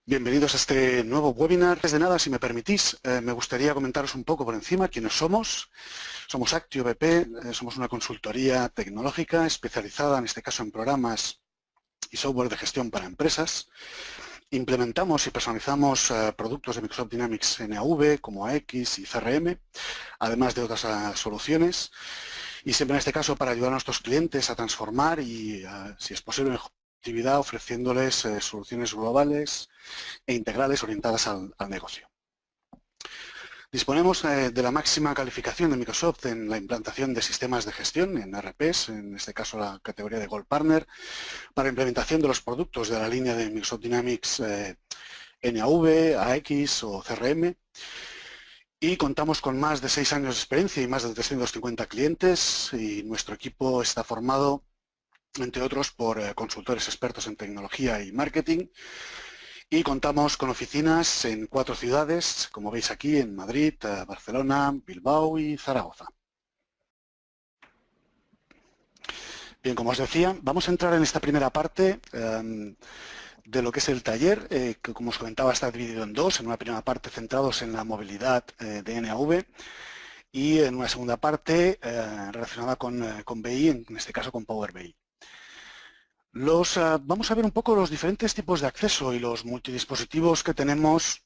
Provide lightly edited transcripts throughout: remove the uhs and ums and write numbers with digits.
Bienvenidos a este nuevo webinar. Antes de nada, si me permitís, me gustaría comentaros un poco por encima quiénes somos. Somos Actio BP, somos una consultoría tecnológica especializada, en este caso, en programas y software de gestión para empresas. Implementamos y personalizamos productos de Microsoft Dynamics NAV como AX y CRM, además de otras soluciones. Y siempre en este caso para ayudar a nuestros clientes a transformar y, si es posible, mejor actividad ofreciéndoles soluciones globales e integrales orientadas al negocio. Disponemos de la máxima calificación de Microsoft en la implantación de sistemas de gestión, en ERPs, en este caso la categoría de Gold Partner, para implementación de los productos de la línea de Microsoft Dynamics NAV, AX o CRM. Y contamos con más de 6 años de experiencia y más de 350 clientes, y nuestro equipo está formado, entre otros, por consultores expertos en tecnología y marketing, y contamos con oficinas en 4 ciudades, como veis aquí, en Madrid, Barcelona, Bilbao y Zaragoza. Bien, como os decía, vamos a entrar en esta primera parte de lo que es el taller, que como os comentaba está dividido en dos. En una primera parte centrados en la movilidad de NAV y en una segunda parte relacionada con BI, en este caso con Power BI. Vamos a ver un poco los diferentes tipos de acceso y los multidispositivos que tenemos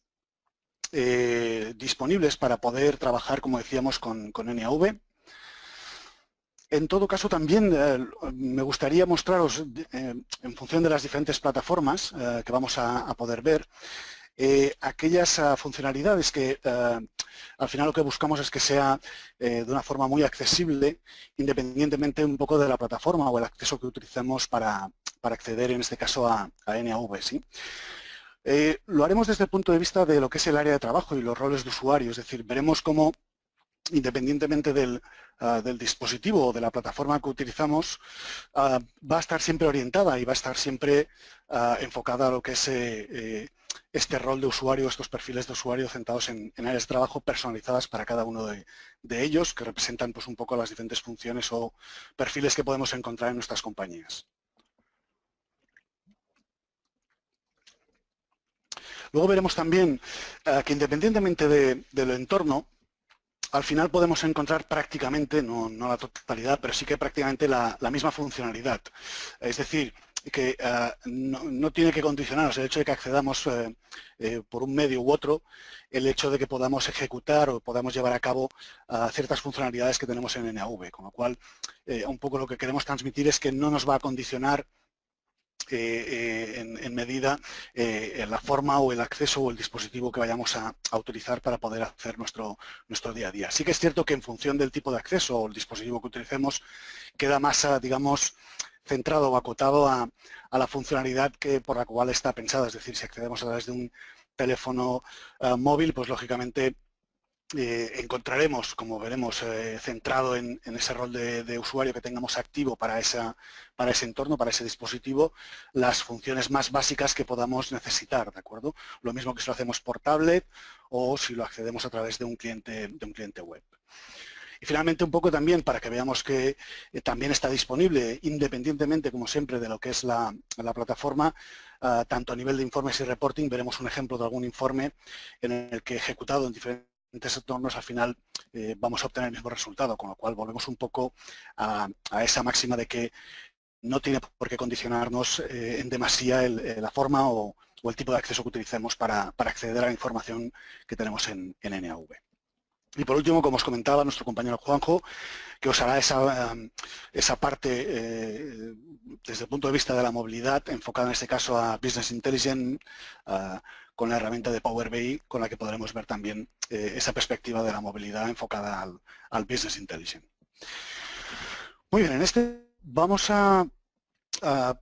disponibles para poder trabajar, como decíamos, con NAV. En todo caso, también me gustaría mostraros, en función de las diferentes plataformas que vamos a poder ver, aquellas funcionalidades que al final lo que buscamos es que sea de una forma muy accesible, independientemente un poco de la plataforma o el acceso que utilicemos para acceder, en este caso, a NAV, ¿sí? Lo haremos desde el punto de vista de lo que es el área de trabajo y los roles de usuario, es decir, veremos cómo, independientemente del dispositivo o de la plataforma que utilizamos, va a estar siempre orientada y va a estar siempre enfocada a lo que es este rol de usuario, estos perfiles de usuario centrados en áreas de trabajo personalizadas para cada uno de ellos, que representan pues un poco las diferentes funciones o perfiles que podemos encontrar en nuestras compañías. Luego veremos también que, independientemente del entorno, al final podemos encontrar prácticamente, no la totalidad, pero sí que prácticamente la misma funcionalidad. Es decir, que no tiene que condicionarnos el hecho de que accedamos por un medio u otro, el hecho de que podamos ejecutar o podamos llevar a cabo ciertas funcionalidades que tenemos en NAV, con lo cual un poco lo que queremos transmitir es que no nos va a condicionar en medida la forma o el acceso o el dispositivo que vayamos a utilizar para poder hacer nuestro día a día. Sí que es cierto que en función del tipo de acceso o el dispositivo que utilicemos, queda más, digamos, centrado o acotado a la funcionalidad por la cual está pensada. Es decir, si accedemos a través de un teléfono móvil, pues lógicamente encontraremos, como veremos, centrado en ese rol de usuario que tengamos activo para ese entorno, para ese dispositivo, las funciones más básicas que podamos necesitar, ¿de acuerdo? Lo mismo que si lo hacemos por tablet o si lo accedemos a través de un cliente web. Y finalmente, un poco también para que veamos que también está disponible, independientemente, como siempre, de lo que es la plataforma, tanto a nivel de informes y reporting, veremos un ejemplo de algún informe en el que, ejecutado en diferentes entornos, al final vamos a obtener el mismo resultado, con lo cual volvemos un poco a esa máxima de que no tiene por qué condicionarnos en demasía la forma o el tipo de acceso que utilicemos para acceder a la información que tenemos en NAV. Y por último, como os comentaba nuestro compañero Juanjo, que os hará esa parte desde el punto de vista de la movilidad, enfocada en este caso a Business Intelligence, con la herramienta de Power BI, con la que podremos ver también esa perspectiva de la movilidad enfocada al Business Intelligence. Muy bien, vamos a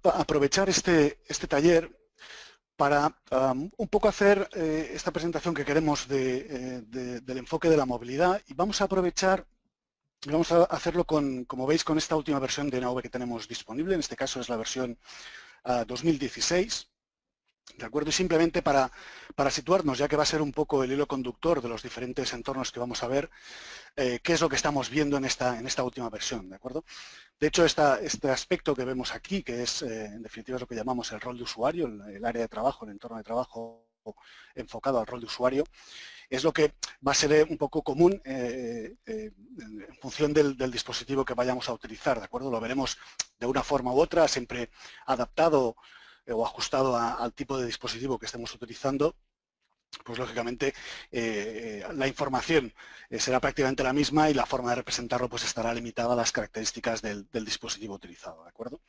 aprovechar este taller para un poco hacer esta presentación que queremos del enfoque de la movilidad, y vamos a aprovechar y vamos a hacerlo como veis, con esta última versión de NAV que tenemos disponible. En este caso es la versión 2016. ¿De acuerdo? Y simplemente para situarnos, ya que va a ser un poco el hilo conductor de los diferentes entornos que vamos a ver, qué es lo que estamos viendo en esta última versión, ¿de acuerdo? De hecho, este aspecto que vemos aquí, que es, en definitiva, es lo que llamamos el rol de usuario, el área de trabajo, el entorno de trabajo enfocado al rol de usuario, es lo que va a ser un poco común en función del dispositivo que vayamos a utilizar, ¿de acuerdo? Lo veremos de una forma u otra, siempre adaptado o ajustado al tipo de dispositivo que estemos utilizando. Pues lógicamente la información será prácticamente la misma y la forma de representarlo pues estará limitada a las características del dispositivo utilizado, ¿de acuerdo?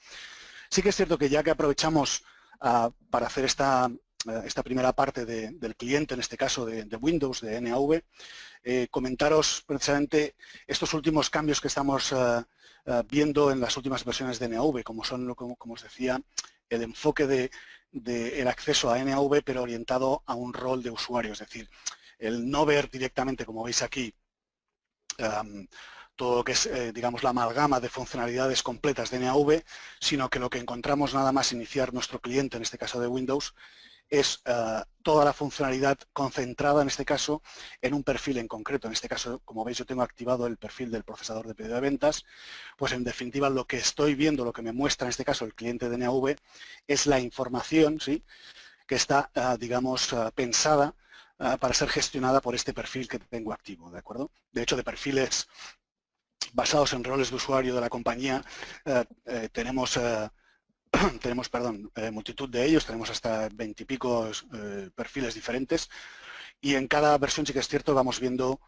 Sí que es cierto que ya que aprovechamos para hacer esta primera parte del cliente, en este caso de Windows, de NAV, comentaros precisamente estos últimos cambios que estamos viendo en las últimas versiones de NAV, como son, como os decía, el enfoque del acceso a NAV, pero orientado a un rol de usuario, es decir, el no ver directamente, como veis aquí, todo lo que es, digamos, la amalgama de funcionalidades completas de NAV, sino que lo que encontramos nada más iniciar nuestro cliente, en este caso de Windows, es toda la funcionalidad concentrada, en este caso, en un perfil en concreto. En este caso, como veis, yo tengo activado el perfil del procesador de pedido de ventas. Pues, en definitiva, lo que estoy viendo, lo que me muestra, en este caso, el cliente de NAV, es la información, ¿sí?, que está, digamos, pensada para ser gestionada por este perfil que tengo activo, ¿de acuerdo? De hecho, de perfiles basados en roles de usuario de la compañía, tenemos multitud de ellos, tenemos hasta 20 y pico perfiles diferentes, y en cada versión sí que es cierto vamos viendo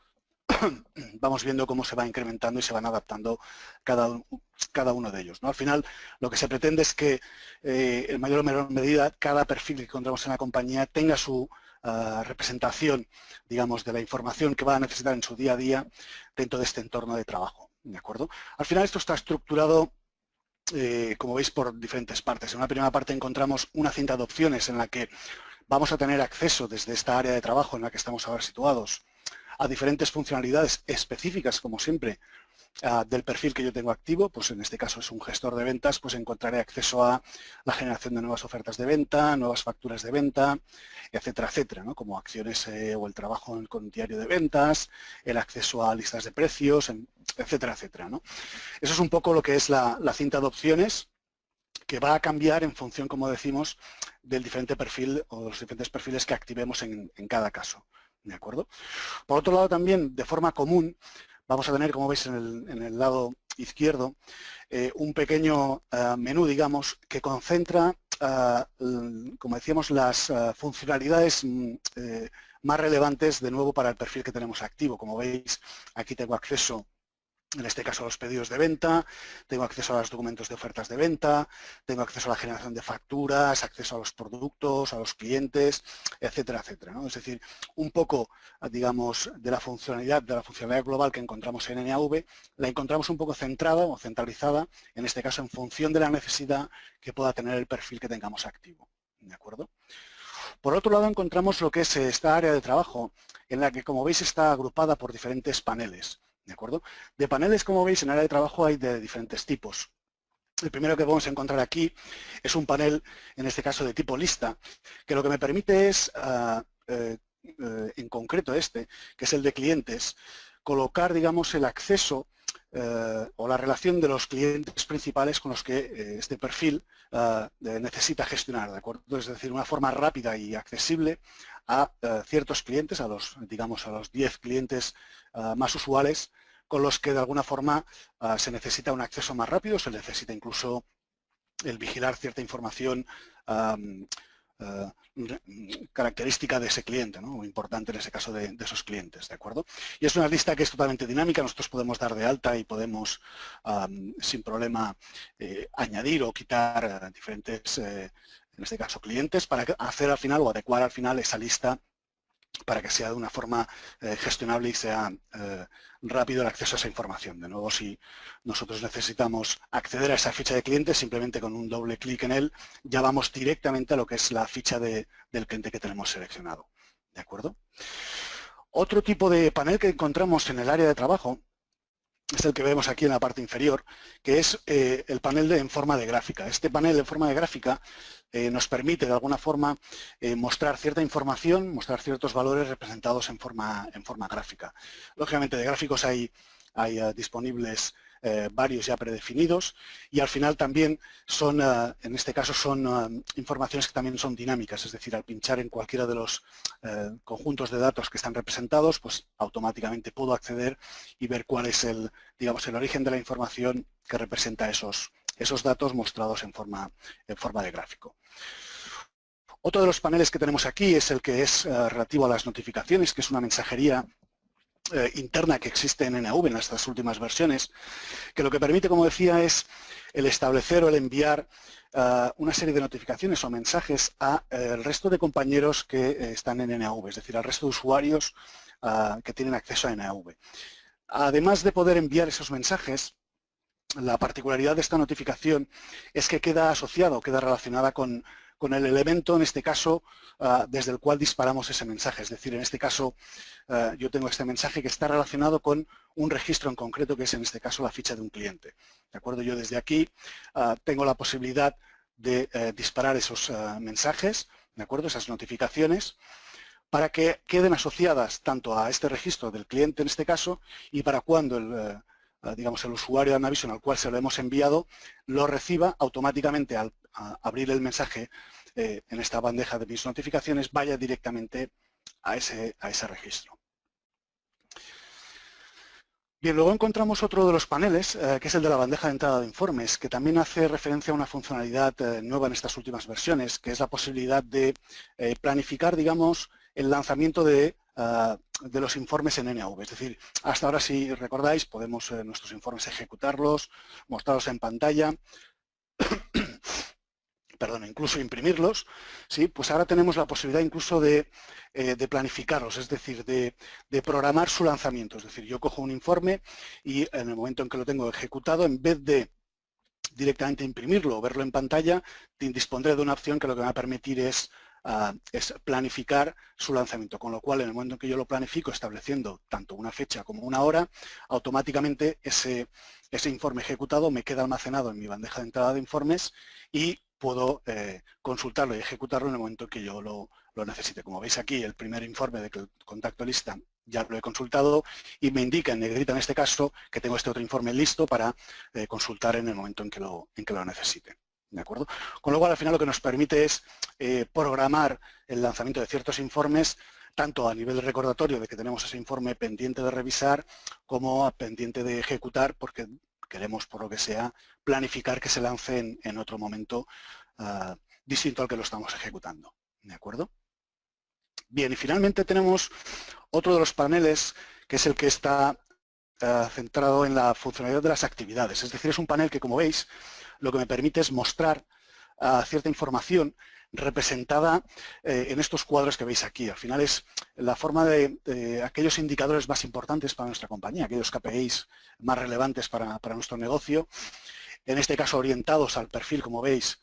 cómo se va incrementando y se van adaptando cada uno de ellos, ¿no? Al final, lo que se pretende es que en mayor o menor medida cada perfil que encontramos en la compañía tenga su representación, digamos, de la información que va a necesitar en su día a día dentro de este entorno de trabajo, ¿de acuerdo? Al final esto está estructurado, como veis, por diferentes partes. En una primera parte encontramos una cinta de opciones en la que vamos a tener acceso desde esta área de trabajo en la que estamos ahora situados a diferentes funcionalidades específicas, como siempre, del perfil que yo tengo activo. Pues en este caso es un gestor de ventas, pues encontraré acceso a la generación de nuevas ofertas de venta, nuevas facturas de venta, etcétera, etcétera, ¿no? Como acciones o el trabajo con diario de ventas, el acceso a listas de precios, etcétera, etcétera, ¿no? Eso es un poco lo que es la cinta de opciones, que va a cambiar en función, como decimos, del diferente perfil o los diferentes perfiles que activemos en cada caso, ¿de acuerdo? Por otro lado, también, de forma común, vamos a tener, como veis en el lado izquierdo, un pequeño menú, digamos, que concentra, como decíamos, las funcionalidades más relevantes, de nuevo, para el perfil que tenemos activo. Como veis, aquí tengo acceso, en este caso, a los pedidos de venta, tengo acceso a los documentos de ofertas de venta, tengo acceso a la generación de facturas, acceso a los productos, a los clientes, etcétera, etcétera, ¿no? Es decir, un poco, digamos, de la funcionalidad global que encontramos en NAV, la encontramos un poco centrada o centralizada, en este caso, en función de la necesidad que pueda tener el perfil que tengamos activo, ¿de acuerdo? Por otro lado, encontramos lo que es esta área de trabajo, en la que, como veis, está agrupada por diferentes paneles, ¿de acuerdo? De paneles, como veis, en el área de trabajo hay de diferentes tipos. El primero que vamos a encontrar aquí es un panel, en este caso de tipo lista, que lo que me permite es, en concreto que es el de clientes, colocar, digamos, el acceso o la relación de los clientes principales con los que este perfil necesita gestionar, ¿de acuerdo? Es decir, una forma rápida y accesible a ciertos clientes, digamos, a los 10 clientes más usuales, con los que de alguna forma se necesita un acceso más rápido, se necesita incluso el vigilar cierta información característica de ese cliente, ¿no? O importante en ese caso de esos clientes, ¿de acuerdo? Y es una lista que es totalmente dinámica, nosotros podemos dar de alta y podemos sin problema añadir o quitar diferentes, en este caso, clientes, para hacer al final o adecuar al final esa lista para que sea de una forma gestionable y sea rápido el acceso a esa información. De nuevo, si nosotros necesitamos acceder a esa ficha de cliente, simplemente con un doble clic en él, ya vamos directamente a lo que es la ficha del cliente que tenemos seleccionado. ¿De acuerdo? Otro tipo de panel que encontramos en el área de trabajo es el que vemos aquí en la parte inferior, que es el panel en forma de gráfica. Este panel en forma de gráfica nos permite, de alguna forma, mostrar cierta información, mostrar ciertos valores representados en forma gráfica. Lógicamente, de gráficos hay disponibles varios ya predefinidos, y al final también son, en este caso, son informaciones que también son dinámicas, es decir, al pinchar en cualquiera de los conjuntos de datos que están representados, pues automáticamente puedo acceder y ver cuál es el, digamos, el origen de la información que representa esos datos mostrados en forma de gráfico. Otro de los paneles que tenemos aquí es el que es relativo a las notificaciones, que es una mensajería interna que existe en NAV en estas últimas versiones, que lo que permite, como decía, es el establecer o el enviar una serie de notificaciones o mensajes a el resto de compañeros que están en NAV, es decir, al resto de usuarios que tienen acceso a NAV. Además de poder enviar esos mensajes, la particularidad de esta notificación es que queda asociada o queda relacionada con el elemento, en este caso, desde el cual disparamos ese mensaje. Es decir, en este caso, yo tengo este mensaje que está relacionado con un registro en concreto, que es en este caso la ficha de un cliente. ¿De acuerdo? Yo desde aquí tengo la posibilidad de disparar esos mensajes, ¿de acuerdo? Esas notificaciones, para que queden asociadas tanto a este registro del cliente en este caso, y para cuando digamos, el usuario de Navision al cual se lo hemos enviado lo reciba automáticamente al abrir el mensaje en esta bandeja de mis notificaciones, vaya directamente a ese registro. Bien, luego encontramos otro de los paneles, que es el de la bandeja de entrada de informes, que también hace referencia a una funcionalidad nueva en estas últimas versiones, que es la posibilidad de planificar, digamos, el lanzamiento de los informes en NAV. Es decir, hasta ahora, si recordáis, podemos nuestros informes ejecutarlos, mostrarlos en pantalla, perdón, incluso imprimirlos, ¿sí? Pues ahora tenemos la posibilidad incluso de planificarlos, es decir, de programar su lanzamiento. Es decir, yo cojo un informe y en el momento en que lo tengo ejecutado, en vez de directamente imprimirlo o verlo en pantalla, dispondré de una opción que lo que me va a permitir es planificar su lanzamiento, con lo cual en el momento en que yo lo planifico estableciendo tanto una fecha como una hora, automáticamente ese informe ejecutado me queda almacenado en mi bandeja de entrada de informes y puedo consultarlo y ejecutarlo en el momento en que yo lo necesite. Como veis aquí, el primer informe de contacto lista ya lo he consultado y me indica en negrita en este caso que tengo este otro informe listo para consultar en el momento en que lo necesite. ¿De acuerdo? Con lo cual, al final, lo que nos permite es programar el lanzamiento de ciertos informes, tanto a nivel de recordatorio de que tenemos ese informe pendiente de revisar, como pendiente de ejecutar, porque queremos, por lo que sea, planificar que se lance en otro momento distinto al que lo estamos ejecutando. ¿De acuerdo? Bien, y finalmente tenemos otro de los paneles, que es el que está centrado en la funcionalidad de las actividades. Es decir, es un panel que, como veis, lo que me permite es mostrar cierta información representada en estos cuadros que veis aquí. Al final es la forma de aquellos indicadores más importantes para nuestra compañía, aquellos KPIs más relevantes para nuestro negocio, en este caso orientados al perfil, como veis,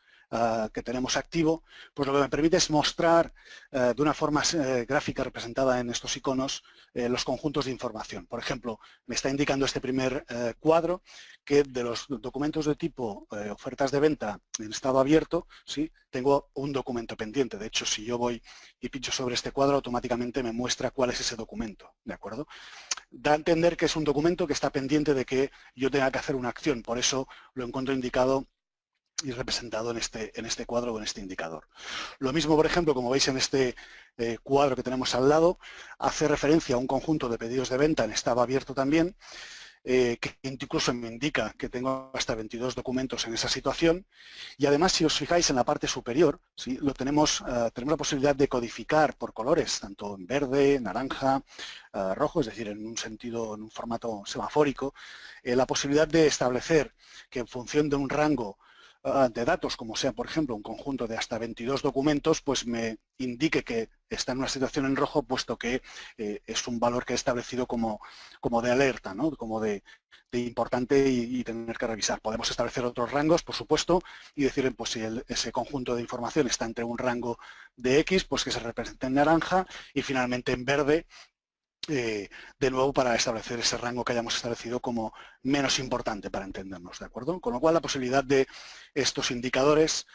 que tenemos activo, pues lo que me permite es mostrar de una forma gráfica representada en estos iconos los conjuntos de información. Por ejemplo, me está indicando este primer cuadro que de los documentos de tipo ofertas de venta en estado abierto, ¿sí? Tengo un documento pendiente. De hecho, si yo voy y pincho sobre este cuadro, automáticamente me muestra cuál es ese documento. ¿De acuerdo? Da a entender que es un documento que está pendiente de que yo tenga que hacer una acción. Por eso lo encuentro indicado y representado en este cuadro o en este indicador. Lo mismo, por ejemplo, como veis en este cuadro que tenemos al lado, hace referencia a un conjunto de pedidos de venta en estado abierto también, que incluso me indica que tengo hasta 22 documentos en esa situación, y además, si os fijáis en la parte superior, ¿sí? tenemos la posibilidad de codificar por colores, tanto en verde, naranja, rojo, es decir, en un sentido, en un formato semafórico, la posibilidad de establecer que en función de un rango de datos, como sea, por ejemplo, un conjunto de hasta 22 documentos, pues me indique que está en una situación en rojo, puesto que es un valor que he establecido como de alerta, ¿no? Como de importante y tener que revisar. Podemos establecer otros rangos, por supuesto, y decir, pues si ese conjunto de información está entre un rango de X, pues que se represente en naranja, y finalmente en verde, de nuevo para establecer ese rango que hayamos establecido como menos importante para entendernos, ¿de acuerdo? Con lo cual la posibilidad de estos indicadores,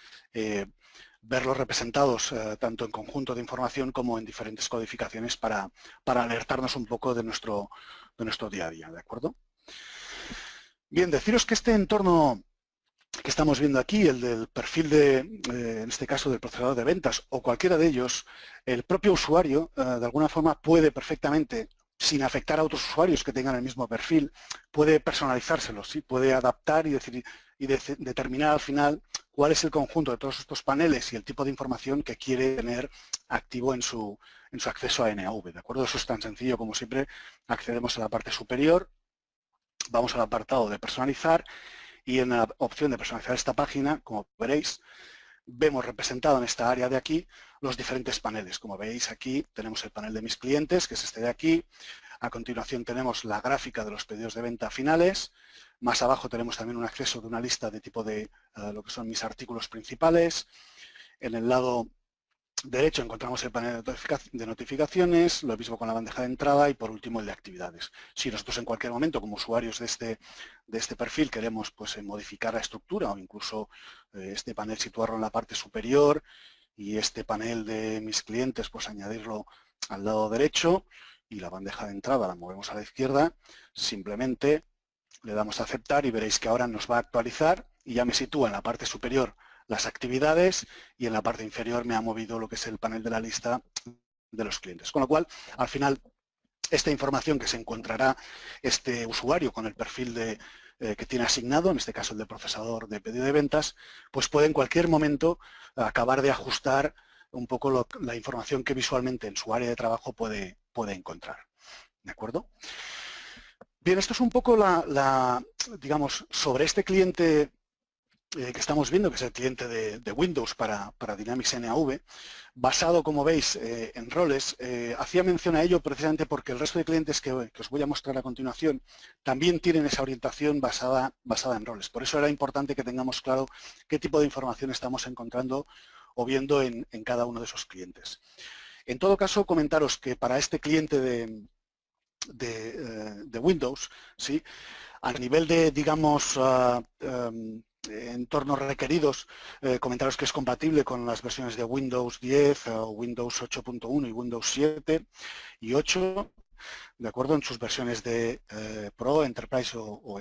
verlos representados tanto en conjunto de información como en diferentes codificaciones para alertarnos un poco de nuestro día a día, ¿de acuerdo? Bien, deciros que este entorno que estamos viendo aquí, el del perfil en este caso del procesador de ventas o cualquiera de ellos, el propio usuario de alguna forma puede perfectamente, sin afectar a otros usuarios que tengan el mismo perfil, puede personalizárselo, ¿sí? Puede adaptar y determinar al final cuál es el conjunto de todos estos paneles y el tipo de información que quiere tener activo en su acceso a NAV, ¿de acuerdo? Eso es tan sencillo como siempre. Accedemos a la parte superior, vamos al apartado de personalizar y en la opción de personalizar esta página, como veréis, vemos representado en esta área de aquí los diferentes paneles. Como veis aquí tenemos el panel de mis clientes, que es este de aquí. A continuación tenemos la gráfica de los pedidos de venta finales. Más abajo tenemos también un acceso de una lista de tipo de lo que son mis artículos principales. En el lado derecho encontramos el panel de notificaciones, lo mismo con la bandeja de entrada y por último el de actividades. Si nosotros en cualquier momento como usuarios de este perfil queremos pues, modificar la estructura o incluso este panel situarlo en la parte superior y este panel de mis clientes pues añadirlo al lado derecho y la bandeja de entrada la movemos a la izquierda, simplemente le damos a aceptar y veréis que ahora nos va a actualizar y ya me sitúa en la parte superior las actividades y en la parte inferior me ha movido lo que es el panel de la lista de los clientes. Con lo cual, al final, esta información que se encontrará este usuario con el perfil que tiene asignado, en este caso el de procesador de pedido de ventas, pues puede en cualquier momento acabar de ajustar un poco la información que visualmente en su área de trabajo puede encontrar. ¿De acuerdo? Bien, esto es un poco digamos, sobre este cliente que estamos viendo, que es el cliente de Windows para Dynamics NAV, basado, como veis, en roles. Hacía mención a ello precisamente porque el resto de clientes que os voy a mostrar a continuación también tienen esa orientación basada en roles. Por eso era importante que tengamos claro qué tipo de información estamos encontrando o viendo en cada uno de esos clientes. En todo caso, comentaros que para este cliente de Windows, ¿sí? A nivel de, digamos, entornos requeridos, comentaros que es compatible con las versiones de Windows 10, Windows 8.1 y Windows 7 y 8, de acuerdo, en sus versiones de Pro, Enterprise o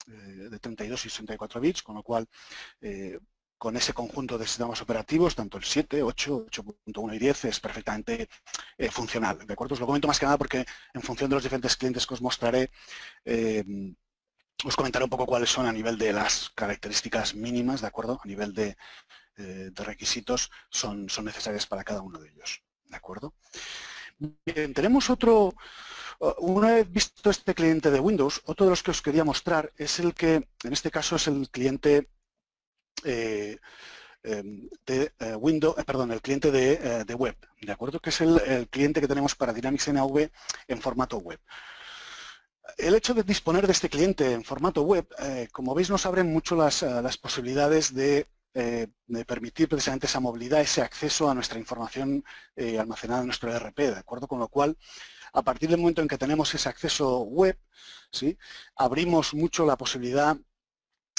de 32 y 64 bits, con lo cual con ese conjunto de sistemas operativos, tanto el 7, 8, 8.1 y 10 es perfectamente funcional, ¿de acuerdo? Os lo comento más que nada porque en función de los diferentes clientes que os mostraré, os comentaré un poco cuáles son a nivel de las características mínimas, ¿de acuerdo? A nivel de requisitos son necesarias para cada uno de ellos, ¿de acuerdo? Bien, tenemos otro, una vez visto este cliente de Windows, otro de los que os quería mostrar es el que, en este caso, es el cliente de Windows, perdón, el cliente de web, ¿de acuerdo? Que es el cliente que tenemos para Dynamics NAV en formato web. El hecho de disponer de este cliente en formato web, como veis, nos abren mucho las posibilidades de permitir precisamente esa movilidad, ese acceso a nuestra información almacenada en nuestro ERP, ¿de acuerdo? Con lo cual, a partir del momento en que tenemos ese acceso web, ¿sí? Abrimos mucho la posibilidad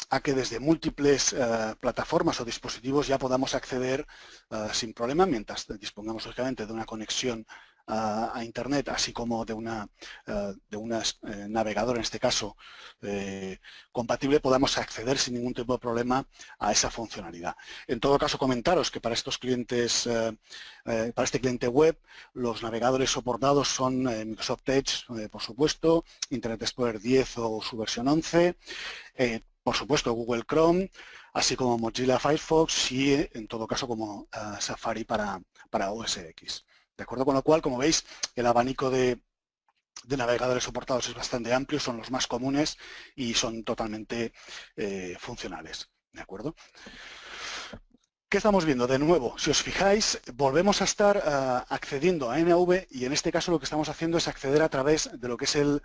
a que desde múltiples plataformas o dispositivos ya podamos acceder sin problema, mientras dispongamos lógicamente de una conexión a Internet, así como de un navegador, en este caso, compatible, podamos acceder sin ningún tipo de problema a esa funcionalidad. En todo caso, comentaros que para estos clientes, para este cliente web, los navegadores soportados son Microsoft Edge, por supuesto, Internet Explorer 10 o su versión 11, por supuesto Google Chrome, así como Mozilla Firefox y en todo caso como Safari para OS X. ¿De acuerdo? Con lo cual, como veis, el abanico de navegadores soportados es bastante amplio, son los más comunes y son totalmente funcionales. ¿De acuerdo? ¿Qué estamos viendo? De nuevo, si os fijáis, volvemos a estar accediendo a NAV y en este caso lo que estamos haciendo es acceder a través de lo que es el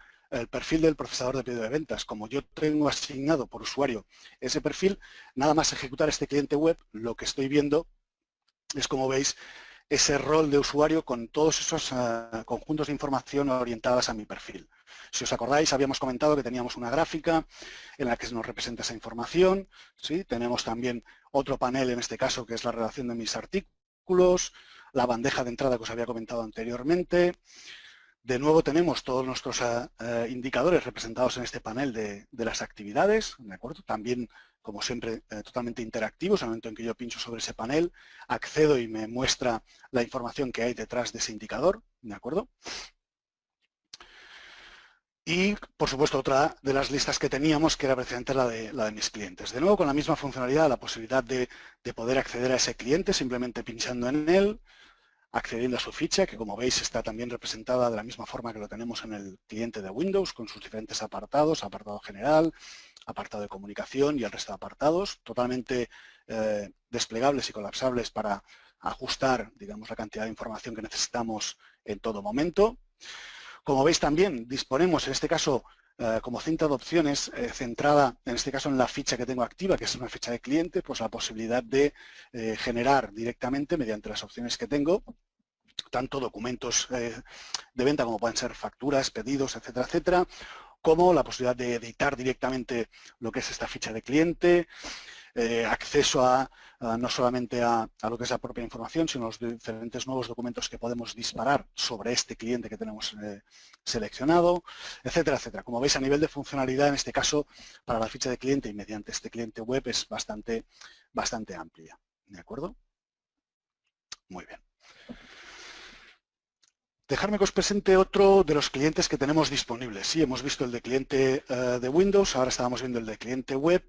perfil del procesador de pedido de ventas. Como yo tengo asignado por usuario ese perfil, nada más ejecutar este cliente web, lo que estoy viendo es, como veis, ese rol de usuario con todos esos conjuntos de información orientadas a mi perfil. Si os acordáis, habíamos comentado que teníamos una gráfica en la que nos representa esa información, ¿sí? Tenemos también otro panel, en este caso, que es la relación de mis artículos, la bandeja de entrada que os había comentado anteriormente. De nuevo tenemos todos nuestros indicadores representados en este panel de las actividades, ¿de acuerdo? También, como siempre, totalmente interactivos. En el momento en que yo pincho sobre ese panel, accedo y me muestra la información que hay detrás de ese indicador, ¿de acuerdo? Y, por supuesto, otra de las listas que teníamos, que era precisamente la de mis clientes. De nuevo, con la misma funcionalidad, la posibilidad de poder acceder a ese cliente simplemente pinchando en él, accediendo a su ficha, que como veis está también representada de la misma forma que lo tenemos en el cliente de Windows, con sus diferentes apartados, apartado general, apartado de comunicación y el resto de apartados, totalmente desplegables y colapsables para ajustar, digamos, la cantidad de información que necesitamos en todo momento. Como veis también disponemos en este caso como cinta de opciones centrada en este caso en la ficha que tengo activa, que es una ficha de cliente, pues la posibilidad de generar directamente mediante las opciones que tengo, tanto documentos de venta como pueden ser facturas, pedidos, etcétera, etcétera, como la posibilidad de editar directamente lo que es esta ficha de cliente, acceso no solamente a lo que es la propia información, sino los diferentes nuevos documentos que podemos disparar sobre este cliente que tenemos seleccionado, etcétera, etcétera. Como veis, a nivel de funcionalidad, en este caso, para la ficha de cliente y mediante este cliente web es bastante amplia. ¿De acuerdo? Muy bien. Dejarme que os presente otro de los clientes que tenemos disponibles. Sí, hemos visto el de cliente de Windows, ahora estábamos viendo el de cliente web.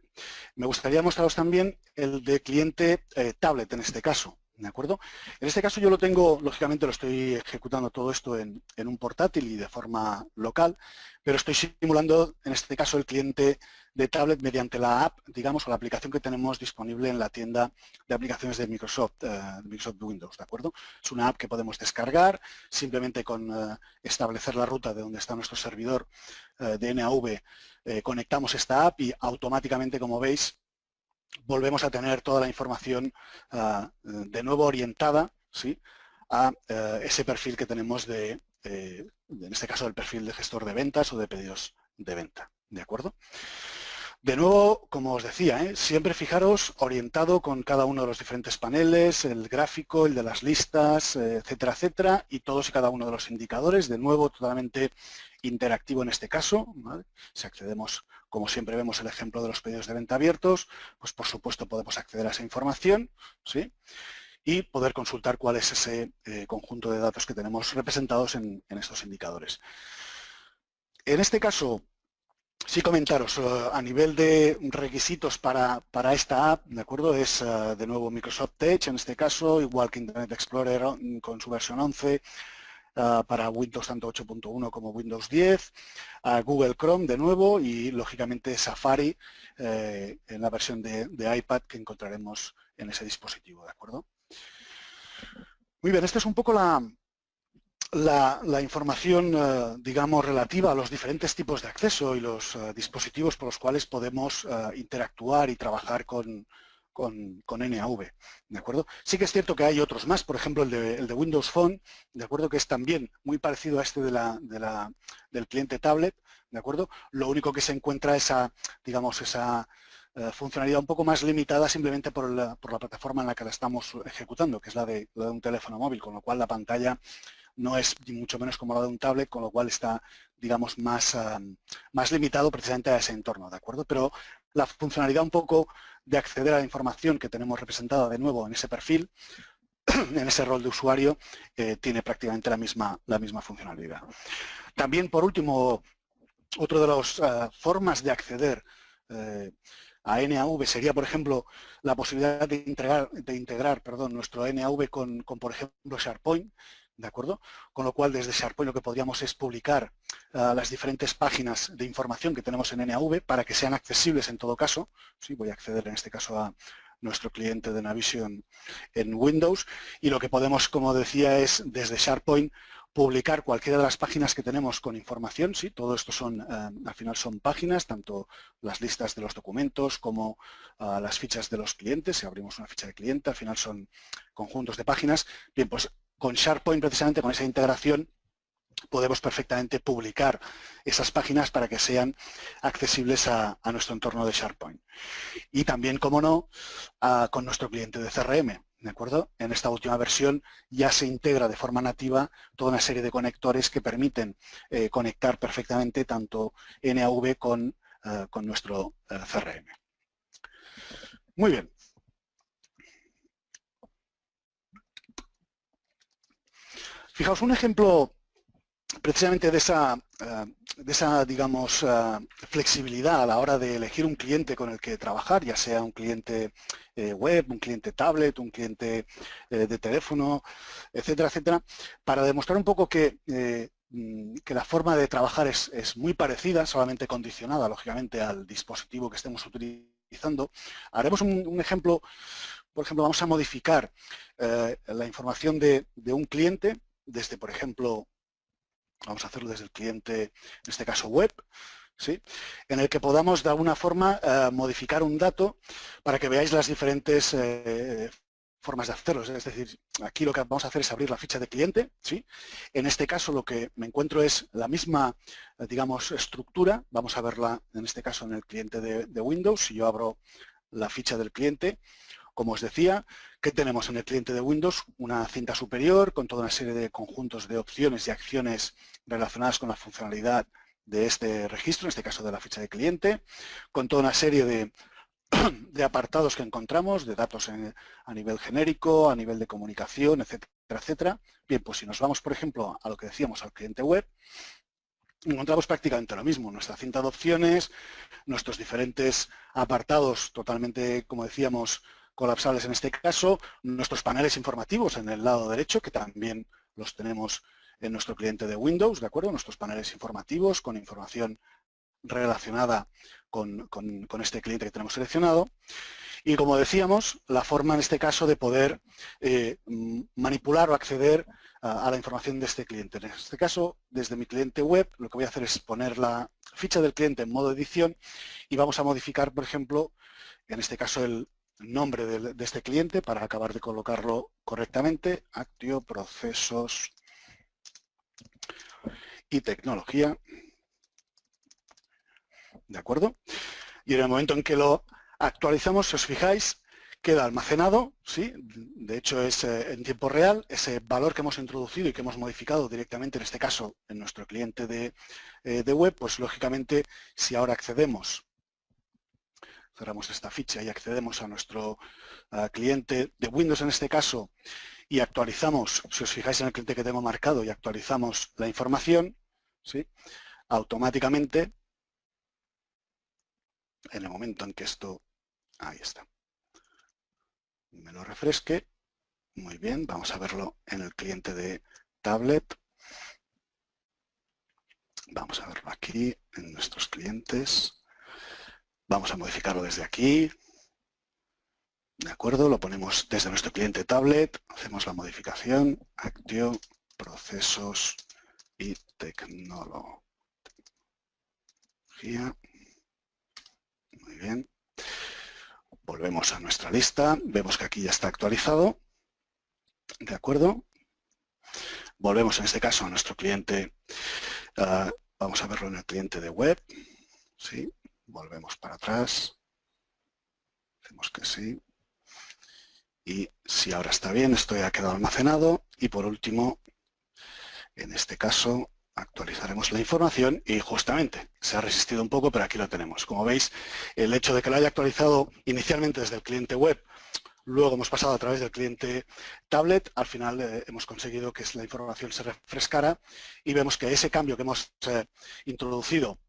Me gustaría mostraros también el de cliente tablet en este caso, ¿de acuerdo? En este caso yo lo tengo, lógicamente lo estoy ejecutando todo esto en un portátil y de forma local, pero estoy simulando en este caso el cliente de tablet mediante la app, digamos, o la aplicación que tenemos disponible en la tienda de aplicaciones de Microsoft Windows, ¿de acuerdo? Es una app que podemos descargar, simplemente con establecer la ruta de donde está nuestro servidor de NAV, conectamos esta app y automáticamente, como veis, volvemos a tener toda la información de nuevo orientada, ¿sí?, a ese perfil que tenemos en este caso, del perfil de gestor de ventas o de pedidos de venta, ¿de acuerdo? De nuevo, como os decía, siempre fijaros orientado con cada uno de los diferentes paneles, el gráfico, el de las listas, etcétera, etcétera, y todos y cada uno de los indicadores, de nuevo totalmente interactivo en este caso, ¿vale? Si accedemos, como siempre vemos el ejemplo de los pedidos de venta abiertos, pues por supuesto podemos acceder a esa información, ¿sí?, y poder consultar cuál es ese conjunto de datos que tenemos representados en estos indicadores. En este caso, sí comentaros, a nivel de requisitos para esta app, ¿de acuerdo? Es de nuevo Microsoft Edge en este caso, igual que Internet Explorer con su versión 11, para Windows tanto 8.1 como Windows 10, Google Chrome de nuevo y lógicamente Safari en la versión de iPad que encontraremos en ese dispositivo, ¿de acuerdo? Muy bien, esta es un poco la información, digamos, relativa a los diferentes tipos de acceso y los dispositivos por los cuales podemos interactuar y trabajar con NAV, ¿de acuerdo? Sí que es cierto que hay otros más, por ejemplo, el de Windows Phone, ¿de acuerdo?, que es también muy parecido a este del cliente tablet, ¿de acuerdo? Lo único que se encuentra es digamos, esa funcionalidad un poco más limitada simplemente por la plataforma en la que la estamos ejecutando, que es la de un teléfono móvil, con lo cual la pantalla no es ni mucho menos como la de un tablet, con lo cual está, digamos, más limitado precisamente a ese entorno, ¿de acuerdo? Pero la funcionalidad un poco de acceder a la información que tenemos representada de nuevo en ese perfil, en ese rol de usuario, tiene prácticamente la misma funcionalidad. También, por último, otra de las formas de acceder a NAV sería, por ejemplo, la posibilidad de integrar nuestro NAV con, por ejemplo, SharePoint, ¿de acuerdo? Con lo cual, desde SharePoint lo que podríamos es publicar las diferentes páginas de información que tenemos en NAV para que sean accesibles en todo caso. Sí, voy a acceder en este caso a nuestro cliente de Navision en Windows y lo que podemos, como decía, es desde SharePoint publicar cualquiera de las páginas que tenemos con información, sí, todo esto al final son páginas, tanto las listas de los documentos como las fichas de los clientes. Si abrimos una ficha de cliente, al final son conjuntos de páginas. Bien, pues con SharePoint, precisamente con esa integración, podemos perfectamente publicar esas páginas para que sean accesibles a nuestro entorno de SharePoint. Y también, como no, con nuestro cliente de CRM, ¿De acuerdo? En esta última versión ya se integra de forma nativa toda una serie de conectores que permiten conectar perfectamente tanto NAV con nuestro CRM. Muy bien. Fijaos, un ejemplo precisamente de esa digamos, flexibilidad a la hora de elegir un cliente con el que trabajar, ya sea un cliente web, un cliente tablet, un cliente de teléfono, etcétera, etcétera, para demostrar un poco que la forma de trabajar es muy parecida, solamente condicionada, lógicamente, al dispositivo que estemos utilizando. Haremos un ejemplo. Por ejemplo, vamos a modificar la información de un cliente desde, por ejemplo, vamos a hacerlo desde el cliente, en este caso web, ¿sí? En el que podamos de alguna forma modificar un dato para que veáis las diferentes formas de hacerlo. Es decir, aquí lo que vamos a hacer es abrir la ficha de cliente, ¿sí? En este caso lo que me encuentro es la misma, digamos, estructura. Vamos a verla en este caso en el cliente de Windows. Si yo abro la ficha del cliente, como os decía, ¿qué tenemos en el cliente de Windows? Una cinta superior con toda una serie de conjuntos de opciones y acciones relacionadas con la funcionalidad de este registro, en este caso de la ficha de cliente, con toda una serie de apartados que encontramos, de datos a nivel genérico, a nivel de comunicación, etcétera, etcétera. Bien, pues si nos vamos, por ejemplo, a lo que decíamos, al cliente web, encontramos prácticamente lo mismo, nuestra cinta de opciones, nuestros diferentes apartados totalmente, como decíamos, colapsables en este caso, nuestros paneles informativos en el lado derecho, que también los tenemos en nuestro cliente de Windows, ¿de acuerdo? Nuestros paneles informativos con información relacionada con este cliente que tenemos seleccionado. Y como decíamos, la forma en este caso de poder manipular o acceder a la información de este cliente. En este caso, desde mi cliente web, lo que voy a hacer es poner la ficha del cliente en modo edición y vamos a modificar, por ejemplo, en este caso el nombre de este cliente para acabar de colocarlo correctamente, Actio, Procesos y Tecnología. ¿De acuerdo? Y en el momento en que lo actualizamos, si os fijáis, queda almacenado, ¿sí? De hecho es en tiempo real, ese valor que hemos introducido y que hemos modificado directamente, en este caso, en nuestro cliente de web, pues lógicamente, si ahora accedemos, cerramos esta ficha y accedemos a nuestro cliente de Windows en este caso y actualizamos, si os fijáis en el cliente que tengo marcado y actualizamos la información, ¿sí? Automáticamente, en el momento en que esto, ahí está, me lo refresque, muy bien, vamos a verlo en el cliente de tablet, vamos a verlo aquí en nuestros clientes, vamos a modificarlo desde aquí, ¿de acuerdo? Lo ponemos desde nuestro cliente tablet, hacemos la modificación, Actio, Procesos y Tecnología. Muy bien. Volvemos a nuestra lista, vemos que aquí ya está actualizado, ¿de acuerdo? Volvemos en este caso a nuestro cliente, vamos a verlo en el cliente de web, ¿sí? Volvemos para atrás, hacemos que sí. Y si ahora está bien, esto ya ha quedado almacenado. Y por último, en este caso, actualizaremos la información y justamente se ha resistido un poco, pero aquí lo tenemos. Como veis, el hecho de que lo haya actualizado inicialmente desde el cliente web, luego hemos pasado a través del cliente tablet, al final hemos conseguido que la información se refrescara y vemos que ese cambio que hemos introducido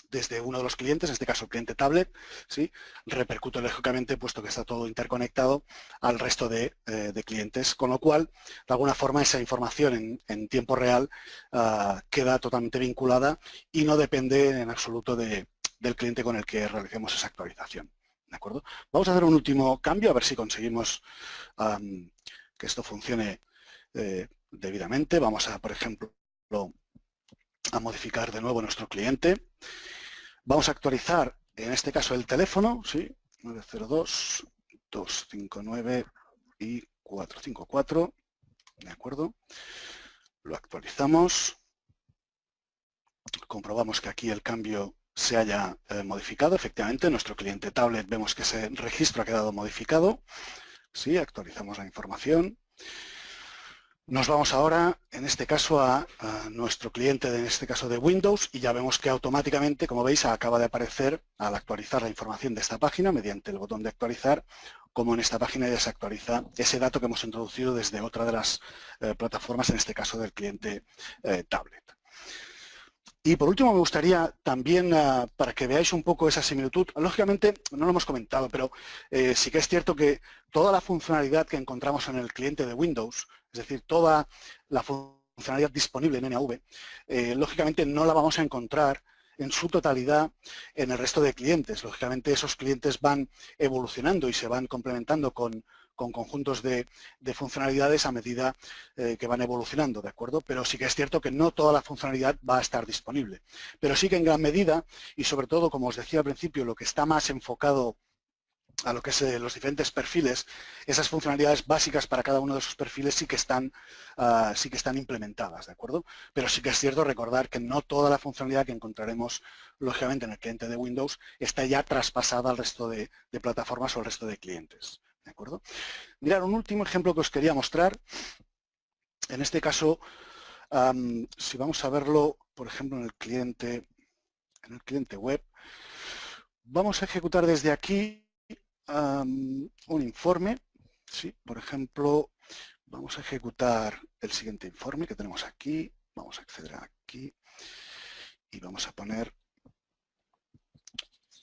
desde uno de los clientes, en este caso el cliente tablet, ¿sí? Repercute lógicamente, puesto que está todo interconectado, al resto de clientes, con lo cual, de alguna forma, esa información en tiempo real queda totalmente vinculada y no depende en absoluto del cliente con el que realicemos esa actualización. ¿De acuerdo? Vamos a hacer un último cambio, a ver si conseguimos que esto funcione debidamente. Vamos a, por ejemplo, a modificar de nuevo nuestro cliente. Vamos a actualizar, en este caso, el teléfono, ¿sí? 902-259 y 454, ¿de acuerdo? Lo actualizamos. Comprobamos que aquí el cambio se haya modificado. Efectivamente, en nuestro cliente tablet vemos que ese registro ha quedado modificado. Sí, actualizamos la información. Nos vamos ahora, en este caso, a nuestro cliente, en este caso de Windows, y ya vemos que automáticamente, como veis, acaba de aparecer, al actualizar la información de esta página, mediante el botón de actualizar, como en esta página ya se actualiza ese dato que hemos introducido desde otra de las plataformas, en este caso del cliente tablet. Y por último me gustaría también, para que veáis un poco esa similitud, lógicamente no lo hemos comentado, pero sí que es cierto que toda la funcionalidad que encontramos en el cliente de Windows, es decir, toda la funcionalidad disponible en NAV, lógicamente no la vamos a encontrar en su totalidad en el resto de clientes. Lógicamente esos clientes van evolucionando y se van complementando con conjuntos de funcionalidades a medida que van evolucionando, ¿de acuerdo? Pero sí que es cierto que no toda la funcionalidad va a estar disponible. Pero sí que en gran medida, y sobre todo, como os decía al principio, lo que está más enfocado a lo que es los diferentes perfiles, esas funcionalidades básicas para cada uno de esos perfiles sí que están implementadas, ¿de acuerdo? Pero sí que es cierto recordar que no toda la funcionalidad que encontraremos, lógicamente, en el cliente de Windows está ya traspasada al resto de plataformas o al resto de clientes, ¿de acuerdo? Mirad, un último ejemplo que os quería mostrar, en este caso, si vamos a verlo, por ejemplo, en el cliente web, vamos a ejecutar desde aquí un informe. Sí, por ejemplo, vamos a ejecutar el siguiente informe que tenemos aquí. Vamos a acceder aquí y vamos a poner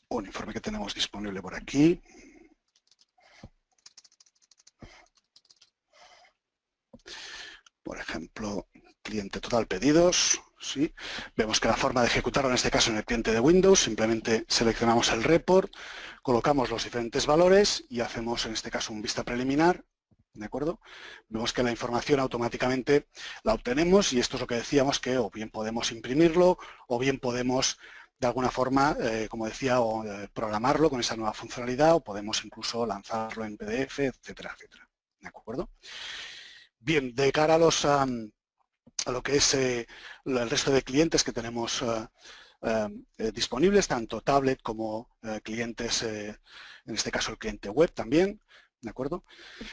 un informe que tenemos disponible por aquí. Por ejemplo, cliente total pedidos. ¿Sí? Vemos que la forma de ejecutarlo, en este caso en el cliente de Windows, simplemente seleccionamos el report, colocamos los diferentes valores y hacemos, en este caso, un vista preliminar. ¿De acuerdo? Vemos que la información automáticamente la obtenemos y esto es lo que decíamos, que o bien podemos imprimirlo o bien podemos, de alguna forma, como decía, programarlo con esa nueva funcionalidad o podemos incluso lanzarlo en PDF, etcétera, etcétera. ¿De acuerdo? Bien, de cara a lo que es el resto de clientes que tenemos disponibles, tanto tablet como clientes, en este caso el cliente web también, ¿de acuerdo?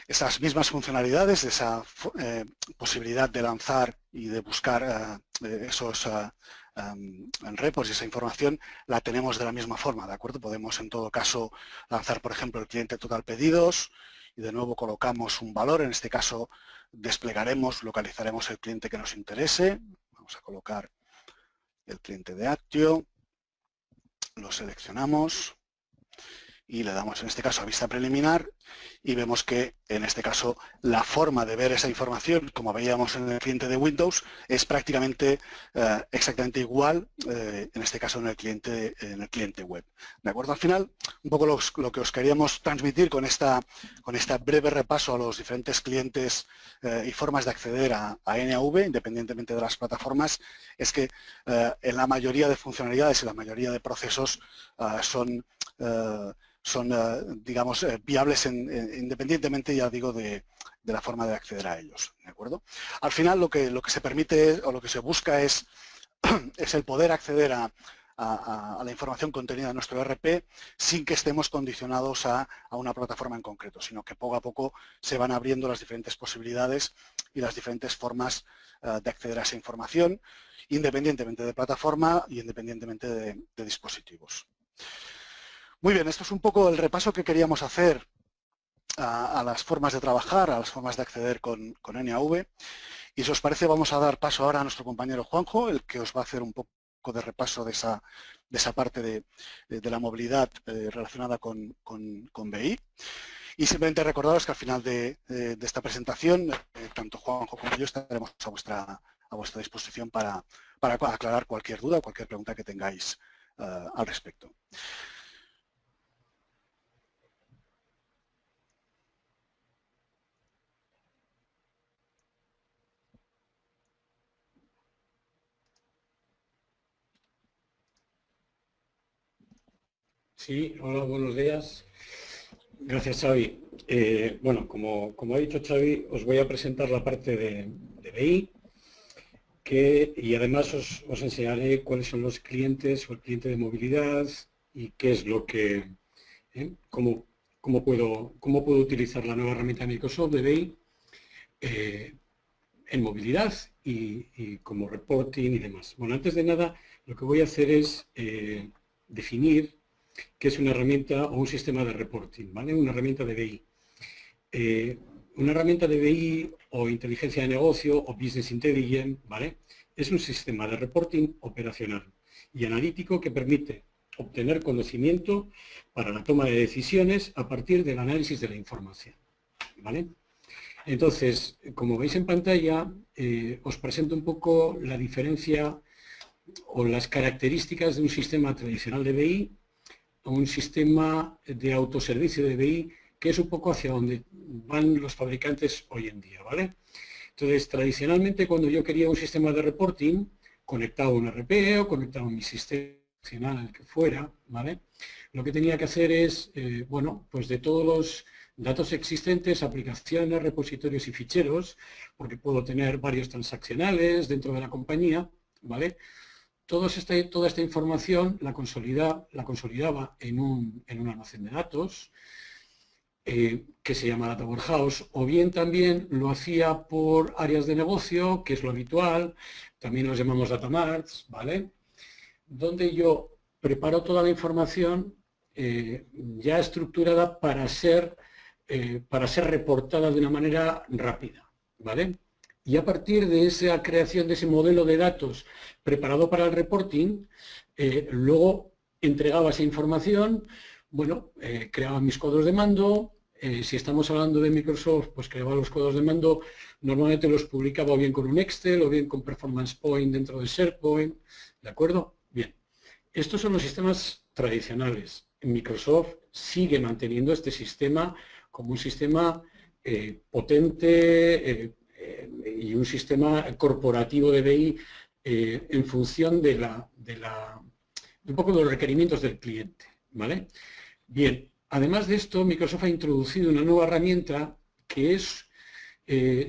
Esas mismas funcionalidades, esa posibilidad de lanzar y de buscar esos reports y esa información, la tenemos de la misma forma, ¿de acuerdo? Podemos en todo caso lanzar, por ejemplo, el cliente total pedidos y de nuevo colocamos un valor, en este caso desplegaremos, localizaremos el cliente que nos interese, vamos a colocar el cliente de Actio, lo seleccionamos y le damos en este caso a vista preliminar y vemos que en este caso la forma de ver esa información, como veíamos en el cliente de Windows, es prácticamente exactamente igual, en este caso en el cliente web. ¿De acuerdo? Al final, un poco lo que os queríamos transmitir con esta breve repaso a los diferentes clientes y formas de acceder a NAV, independientemente de las plataformas, es que en la mayoría de funcionalidades y la mayoría de procesos son digamos, viables independientemente, ya digo, de la forma de acceder a ellos, ¿de acuerdo? Al final lo que se permite o lo que se busca es el poder acceder a la información contenida en nuestro ERP sin que estemos condicionados a una plataforma en concreto, sino que poco a poco se van abriendo las diferentes posibilidades y las diferentes formas de acceder a esa información, independientemente de plataforma y independientemente de dispositivos. Muy bien, esto es un poco el repaso que queríamos hacer a las formas de trabajar, a las formas de acceder con NAV. Y si os parece, vamos a dar paso ahora a nuestro compañero Juanjo, el que os va a hacer un poco de repaso de esa parte de la movilidad relacionada con BI. Y simplemente recordaros que al final de esta presentación, tanto Juanjo como yo estaremos a vuestra disposición para aclarar cualquier duda o cualquier pregunta que tengáis al respecto. Sí, hola, buenos días. Gracias, Xavi. Bueno, como ha dicho Xavi, os voy a presentar la parte de BI y además os enseñaré cuáles son los clientes o el cliente de movilidad y qué es lo que, cómo cómo puedo utilizar la nueva herramienta de Microsoft de BI en movilidad y como reporting y demás. Bueno, antes de nada, lo que voy a hacer es definir qué es una herramienta o un sistema de reporting, ¿vale? Una herramienta de BI. Una herramienta de BI o inteligencia de negocio o business intelligence, ¿vale? Es un sistema de reporting operacional y analítico que permite obtener conocimiento para la toma de decisiones a partir del análisis de la información, ¿vale? Entonces, como veis en pantalla, os presento un poco la diferencia o las características de un sistema tradicional de BI o un sistema de autoservicio de BI, que es un poco hacia donde van los fabricantes hoy en día, ¿vale? Entonces, tradicionalmente, cuando yo quería un sistema de reporting, conectado a un RP o conectado a mi sistema al que fuera, ¿vale? Lo que tenía que hacer es, bueno, pues de todos los datos existentes, aplicaciones, repositorios y ficheros, porque puedo tener varios transaccionales dentro de la compañía, ¿vale? Toda esta información la consolidaba en un almacén de datos, que se llama Data Warehouse, o bien también lo hacía por áreas de negocio, que es lo habitual, también los llamamos Data Marts, ¿vale? Donde yo preparo toda la información ya estructurada para ser reportada de una manera rápida, ¿vale? Y a partir de esa creación de ese modelo de datos preparado para el reporting, luego entregaba esa información, bueno, creaba mis codos de mando. Si estamos hablando de Microsoft, pues creaba los codos de mando, normalmente los publicaba o bien con un Excel o bien con Performance Point dentro de SharePoint, ¿de acuerdo? Bien, estos son los sistemas tradicionales. Microsoft sigue manteniendo este sistema como un sistema potente y un sistema corporativo de BI en función de un poco de los requerimientos del cliente, ¿vale? Bien, además de esto, Microsoft ha introducido una nueva herramienta que es,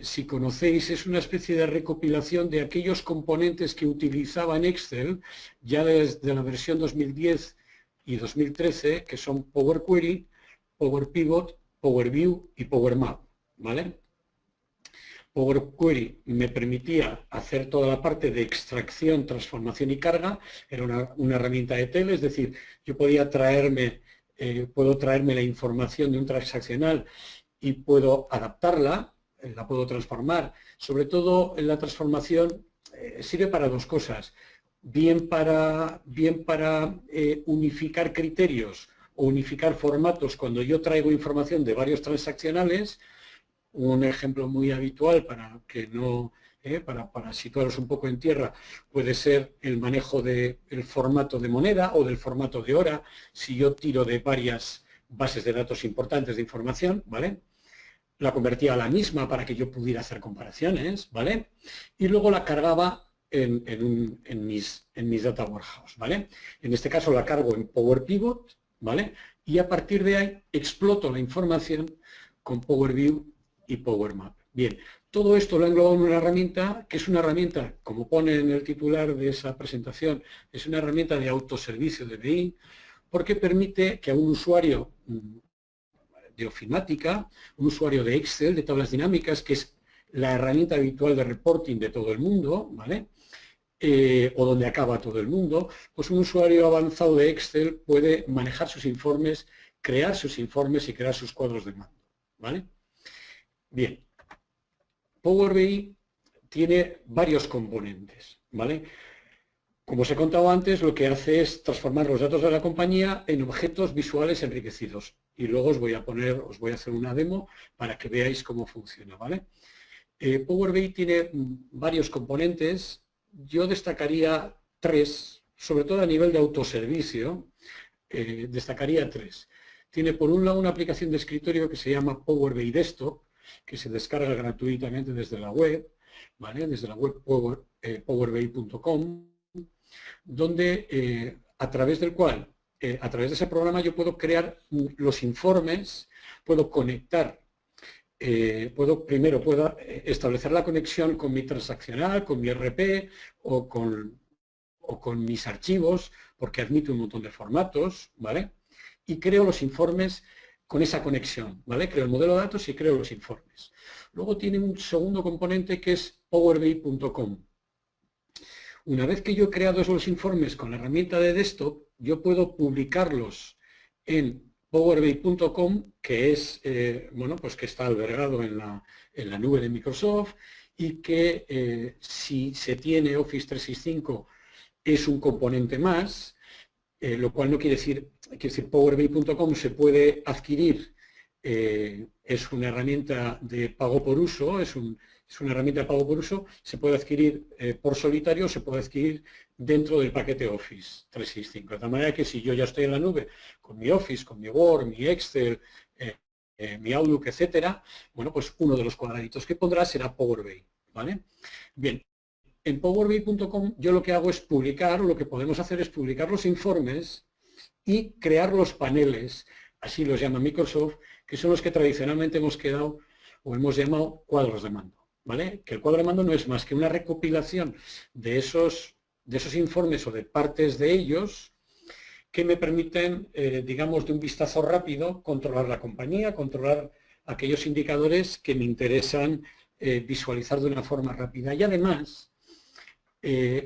si conocéis, es una especie de recopilación de aquellos componentes que utilizaba en Excel ya desde la versión 2010 y 2013, que son Power Query, Power Pivot, Power View y Power Map, ¿vale? Power Query me permitía hacer toda la parte de extracción, transformación y carga, era una herramienta de ETL, es decir, yo podía puedo traerme la información de un transaccional y puedo adaptarla, la puedo transformar. Sobre todo en la transformación sirve para dos cosas, bien para unificar criterios o unificar formatos cuando yo traigo información de varios transaccionales. Un ejemplo muy habitual para que no, para situaros un poco en tierra, puede ser el manejo del formato de moneda o del formato de hora, si yo tiro de varias bases de datos importantes de información, ¿vale? La convertía a la misma para que yo pudiera hacer comparaciones, ¿vale? Y luego la cargaba en mis Data Warehouse, ¿vale? En este caso la cargo en Power Pivot, ¿vale? Y a partir de ahí exploto la información con Power View y Power Map. Bien, todo esto lo he englobado en una herramienta que es una herramienta, como pone en el titular de esa presentación, es una herramienta de autoservicio de BI, porque permite que a un usuario de ofimática, un usuario de Excel, de tablas dinámicas, que es la herramienta habitual de reporting de todo el mundo, ¿vale? O donde acaba todo el mundo, pues un usuario avanzado de Excel puede manejar sus informes, crear sus informes y crear sus cuadros de mando, ¿vale? Bien, Power BI tiene varios componentes, ¿vale? Como os he contado antes, lo que hace es transformar los datos de la compañía en objetos visuales enriquecidos. Y luego os voy a hacer una demo para que veáis cómo funciona, ¿vale? Power BI tiene varios componentes. Yo destacaría tres, sobre todo a nivel de autoservicio, destacaría tres. Tiene por un lado una aplicación de escritorio que se llama Power BI Desktop, que se descarga gratuitamente desde la web, ¿vale? Desde la web powerbi.com, donde a través del cual, a través de ese programa yo puedo crear los informes, puedo conectar, puedo establecer la conexión con mi transaccional, con mi RP o con mis archivos, porque admite un montón de formatos, ¿vale? Y creo los informes con esa conexión, ¿vale? Creo el modelo de datos y creo los informes. Luego tiene un segundo componente que es powerbi.com. Una vez que yo he creado esos informes con la herramienta de desktop, yo puedo publicarlos en powerbi.com, que es, bueno, pues que está albergado en la nube de Microsoft y que si se tiene Office 365 es un componente más, lo cual no quiere decir powerbi.com se puede adquirir, es una herramienta de pago por uso, es una herramienta de pago por uso, se puede adquirir por solitario, se puede adquirir dentro del paquete Office 365. De tal manera que si yo ya estoy en la nube con mi Office, con mi Word, mi Excel, mi Outlook, etcétera, bueno, pues uno de los cuadraditos que pondrá será Power BI, ¿vale? Bien, en powerbi.com yo lo que hago es publicar, lo que podemos hacer es publicar los informes y crear los paneles, así los llama Microsoft, que son los que tradicionalmente hemos quedado o hemos llamado cuadros de mando, ¿vale? Que el cuadro de mando no es más que una recopilación de esos informes o de partes de ellos que me permiten, digamos, de un vistazo rápido, controlar la compañía, controlar aquellos indicadores que me interesan visualizar de una forma rápida. Y además,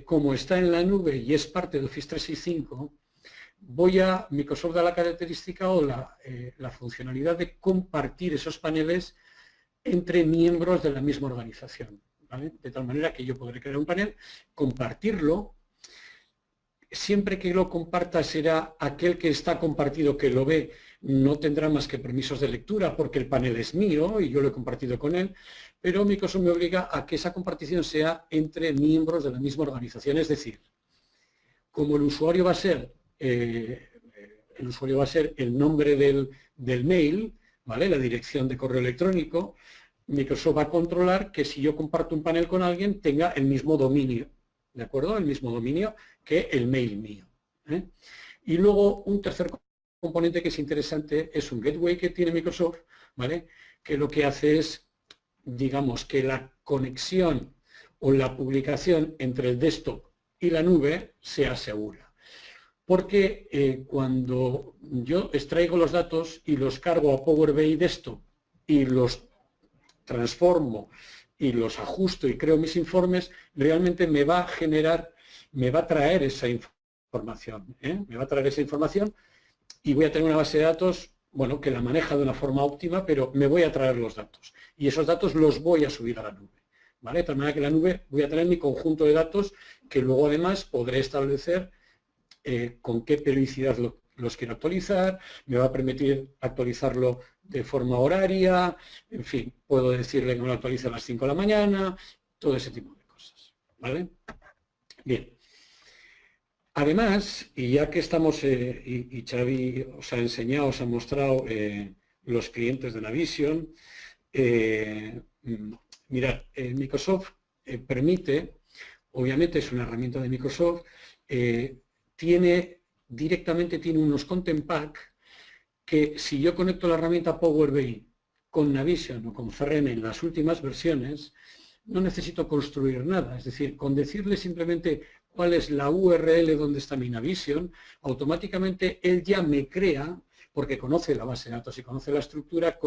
como está en la nube y es parte de Office 365, Microsoft da la característica o la funcionalidad de compartir esos paneles entre miembros de la misma organización, ¿vale? De tal manera que yo podré crear un panel, compartirlo, siempre que lo comparta será aquel que está compartido, que lo ve, no tendrá más que permisos de lectura porque el panel es mío y yo lo he compartido con él, pero Microsoft me obliga a que esa compartición sea entre miembros de la misma organización, es decir, como el usuario va a ser el nombre del mail, ¿vale? La dirección de correo electrónico, Microsoft va a controlar que si yo comparto un panel con alguien tenga el mismo dominio, ¿de acuerdo? El mismo dominio que el mail mío, ¿eh? Y luego un tercer componente que es interesante es un gateway que tiene Microsoft, ¿vale? Que lo que hace es, digamos, que la conexión o la publicación entre el desktop y la nube se asegura. Porque cuando yo extraigo los datos y los cargo a Power BI Desktop y los transformo y los ajusto y creo mis informes, realmente me va a traer esa información, me va a traer esa información y voy a tener una base de datos, bueno, que la maneja de una forma óptima, pero me voy a traer los datos y esos datos los voy a subir a la nube, ¿vale? De tal manera que en la nube voy a tener mi conjunto de datos que luego además podré establecer con qué periodicidad los quiero actualizar, me va a permitir actualizarlo de forma horaria, en fin, puedo decirle que me lo actualice a las 5 de la mañana, todo ese tipo de cosas, ¿vale? Bien. Además, y ya que estamos, y Xavi os ha enseñado, os ha mostrado los clientes de Navision, mirad, Microsoft permite, obviamente es una herramienta de Microsoft, directamente tiene unos content pack que si yo conecto la herramienta Power BI con Navision o con CRM en las últimas versiones, no necesito construir nada. Es decir, con decirle simplemente cuál es la URL donde está mi Navision, automáticamente él ya me crea, porque conoce la base de datos y conoce la estructura,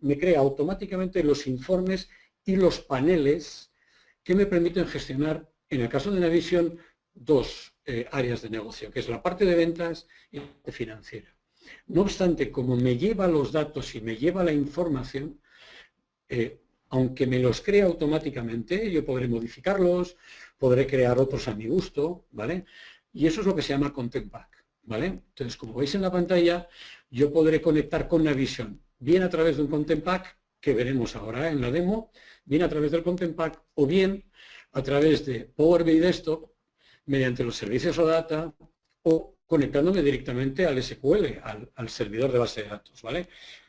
me crea automáticamente los informes y los paneles que me permiten gestionar, en el caso de Navision, dos áreas de negocio, que es la parte de ventas y la parte financiera. No obstante, como me lleva los datos y me lleva la información, aunque me los crea automáticamente, yo podré modificarlos, podré crear otros a mi gusto, ¿vale? Y eso es lo que se llama Content Pack, ¿vale? Entonces, como veis en la pantalla, yo podré conectar con Navision, bien a través de un Content Pack, que veremos ahora en la demo, bien a través del Content Pack, o bien a través de Power BI Desktop, mediante los servicios OData o conectándome directamente al SQL, al servidor de base de datos, ¿vale?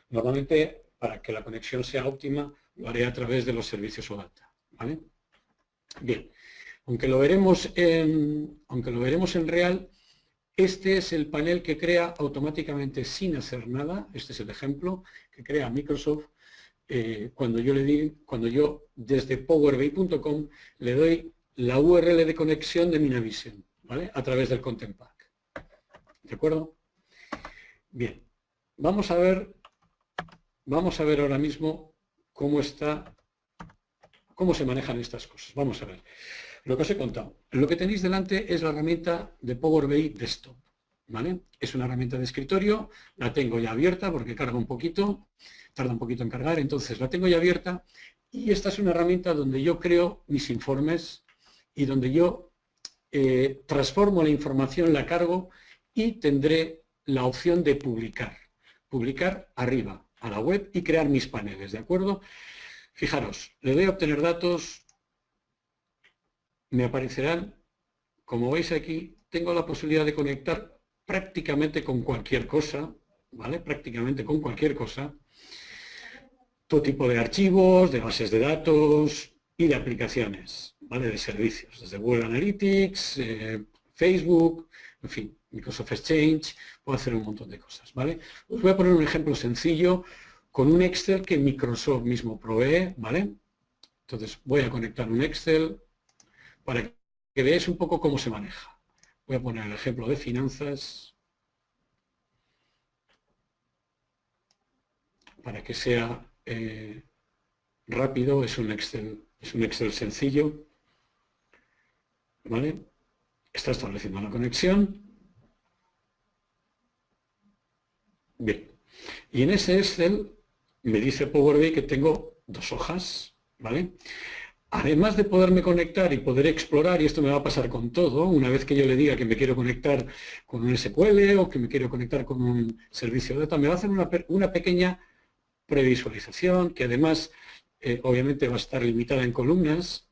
Normalmente, para que la conexión sea óptima, lo haré a través de los servicios OData, ¿vale? Bien, aunque lo veremos en real, este es el panel que crea automáticamente sin hacer nada, este es el ejemplo que crea Microsoft cuando yo desde powerbi.com le doy la URL de conexión de mi Navision, ¿vale? A través del Content Pack. ¿De acuerdo? Bien, vamos a ver vamos a ver ahora mismo cómo se manejan estas cosas. Vamos a ver. Lo que os he contado. Lo que tenéis delante es la herramienta de Power BI Desktop, ¿vale? Es una herramienta de escritorio, la tengo ya abierta porque carga un poquito, tarda un poquito en cargar, entonces la tengo ya abierta y esta es una herramienta donde yo creo mis informes y donde yo transformo la información, la cargo y tendré la opción de publicar. Publicar arriba a la web y crear mis paneles, ¿de acuerdo? Fijaros, le doy a obtener datos, me aparecerán, como veis aquí, tengo la posibilidad de conectar prácticamente con cualquier cosa, ¿vale? Prácticamente con cualquier cosa, todo tipo de archivos, de bases de datos y de aplicaciones, ¿vale? De servicios, desde Google Analytics, Facebook, en fin, Microsoft Exchange, puedo hacer un montón de cosas, ¿vale? Os voy a poner un ejemplo sencillo con un Excel que Microsoft mismo provee, ¿vale? Entonces voy a conectar un Excel para que veáis un poco cómo se maneja. Voy a poner el ejemplo de finanzas para que sea rápido. Es un Excel sencillo, ¿vale? Está estableciendo la conexión. Bien. Y en ese Excel me dice Power BI que tengo 2 hojas, ¿vale? Además de poderme conectar y poder explorar, y esto me va a pasar con todo, una vez que yo le diga que me quiero conectar con un SQL o que me quiero conectar con un servicio de data, me va a hacer una pequeña previsualización que además obviamente va a estar limitada en columnas,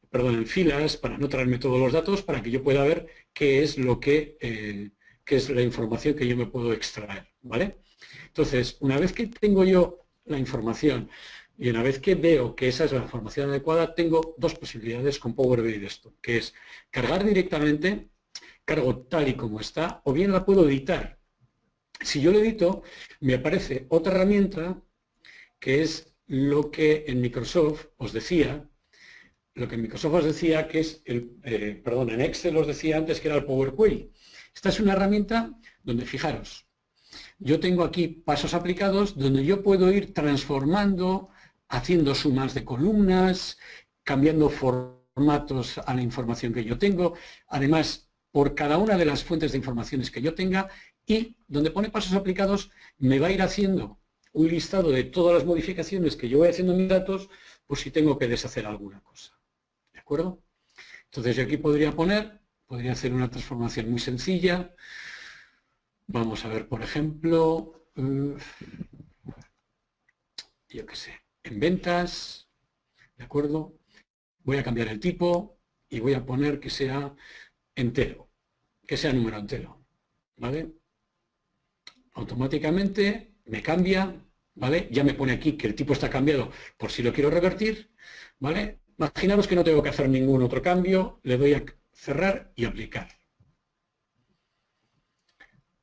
perdón, en filas, para no traerme todos los datos, para que yo pueda ver qué es lo qué es la información que yo me puedo extraer, ¿vale? Entonces, una vez que tengo yo la información y una vez que veo que esa es la información adecuada, tengo 2 posibilidades con Power BI de esto, que es cargar directamente, cargo tal y como está, o bien la puedo editar. Si yo lo edito, me aparece otra herramienta que es lo que en Microsoft os decía, que es en Excel os decía antes que era el Power Query. Esta es una herramienta donde, fijaros, yo tengo aquí pasos aplicados donde yo puedo ir transformando, haciendo sumas de columnas, cambiando formatos a la información que yo tengo, además por cada una de las fuentes de informaciones que yo tenga, y donde pone pasos aplicados me va a ir haciendo un listado de todas las modificaciones que yo voy haciendo en mis datos, por si tengo que deshacer alguna cosa. ¿De acuerdo? Entonces yo aquí podría hacer una transformación muy sencilla. Vamos a ver, por ejemplo, yo qué sé, en ventas, ¿de acuerdo? Voy a cambiar el tipo y voy a poner que sea entero, que sea número entero, ¿vale? Automáticamente me cambia, ¿vale? Ya me pone aquí que el tipo está cambiado por si lo quiero revertir, ¿vale? Imaginaros que no tengo que hacer ningún otro cambio, le doy a cerrar y aplicar.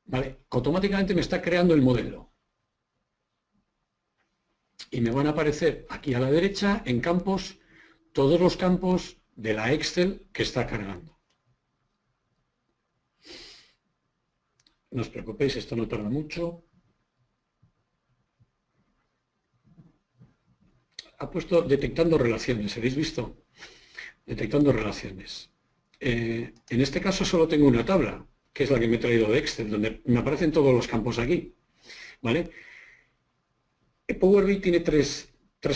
¿Vale? Automáticamente me está creando el modelo. Y me van a aparecer aquí a la derecha, en campos, todos los campos de la Excel que está cargando. No os preocupéis, esto no tarda mucho. Ha puesto detectando relaciones, ¿habéis visto? Detectando relaciones. En este caso solo tengo una tabla, que es la que me he traído de Excel, donde me aparecen todos los campos aquí, ¿vale? Power BI tiene tres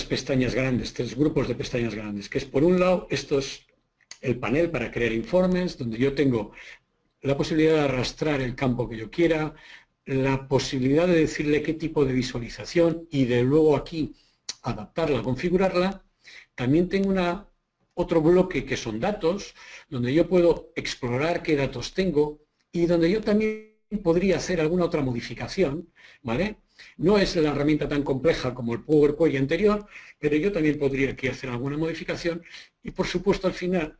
pestañas grandes, 3 grupos de pestañas grandes, que es por un lado, esto es el panel para crear informes, donde yo tengo la posibilidad de arrastrar el campo que yo quiera, la posibilidad de decirle qué tipo de visualización y de luego aquí adaptarla, configurarla. También tengo otro bloque que son datos, donde yo puedo explorar qué datos tengo y donde yo también podría hacer alguna otra modificación, ¿vale? No es la herramienta tan compleja como el Power Query anterior, pero yo también podría aquí hacer alguna modificación y, por supuesto, al final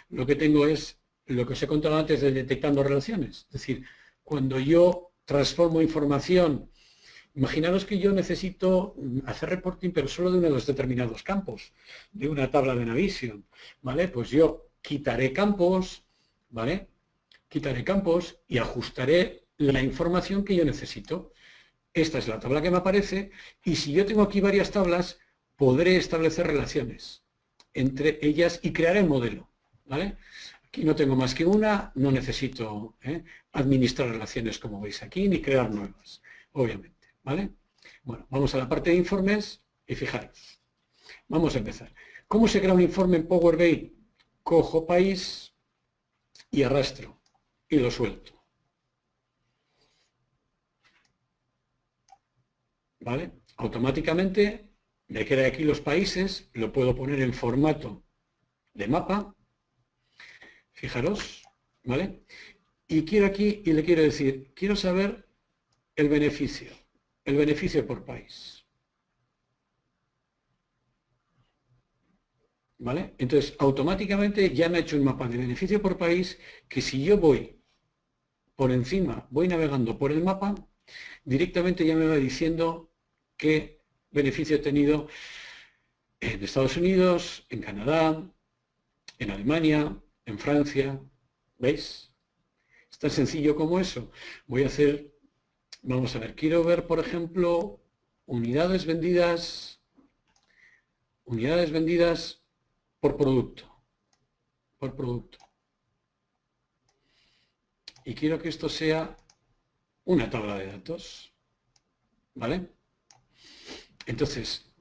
lo que tengo es lo que os he contado antes de detectando relaciones. Es decir, cuando yo transformo información, imaginaros que yo necesito hacer reporting, pero solo de uno de los determinados campos, de una tabla de Navision, ¿vale? Pues yo quitaré campos, ¿vale? Quitaré campos y ajustaré la información que yo necesito. esta es la tabla que me aparece, y si yo tengo aquí varias tablas, podré establecer relaciones entre ellas y crear el modelo, ¿vale? Aquí no tengo más que una, no necesito administrar relaciones como veis aquí, ni crear nuevas, obviamente, ¿vale? Bueno, vamos a la parte de informes y fijaros, vamos a empezar. ¿Cómo se crea un informe en Power BI? Cojo país y arrastro y lo suelto. ¿Vale? Automáticamente me crea aquí los países, lo puedo poner en formato de mapa, fijaros, ¿vale? Y quiero aquí, y le quiero decir, quiero saber el beneficio por país. ¿Vale? Entonces, automáticamente ya me ha hecho un mapa de beneficio por país que si yo voy por encima, voy navegando por el mapa, directamente ya me va diciendo qué beneficio he tenido en Estados Unidos, en Canadá, en Alemania, en Francia. ¿Veis? Es tan sencillo como eso. Voy a hacer, vamos a ver, quiero ver, por ejemplo, unidades vendidas por producto. Y quiero que esto sea una tabla de datos. ¿Vale? Entonces,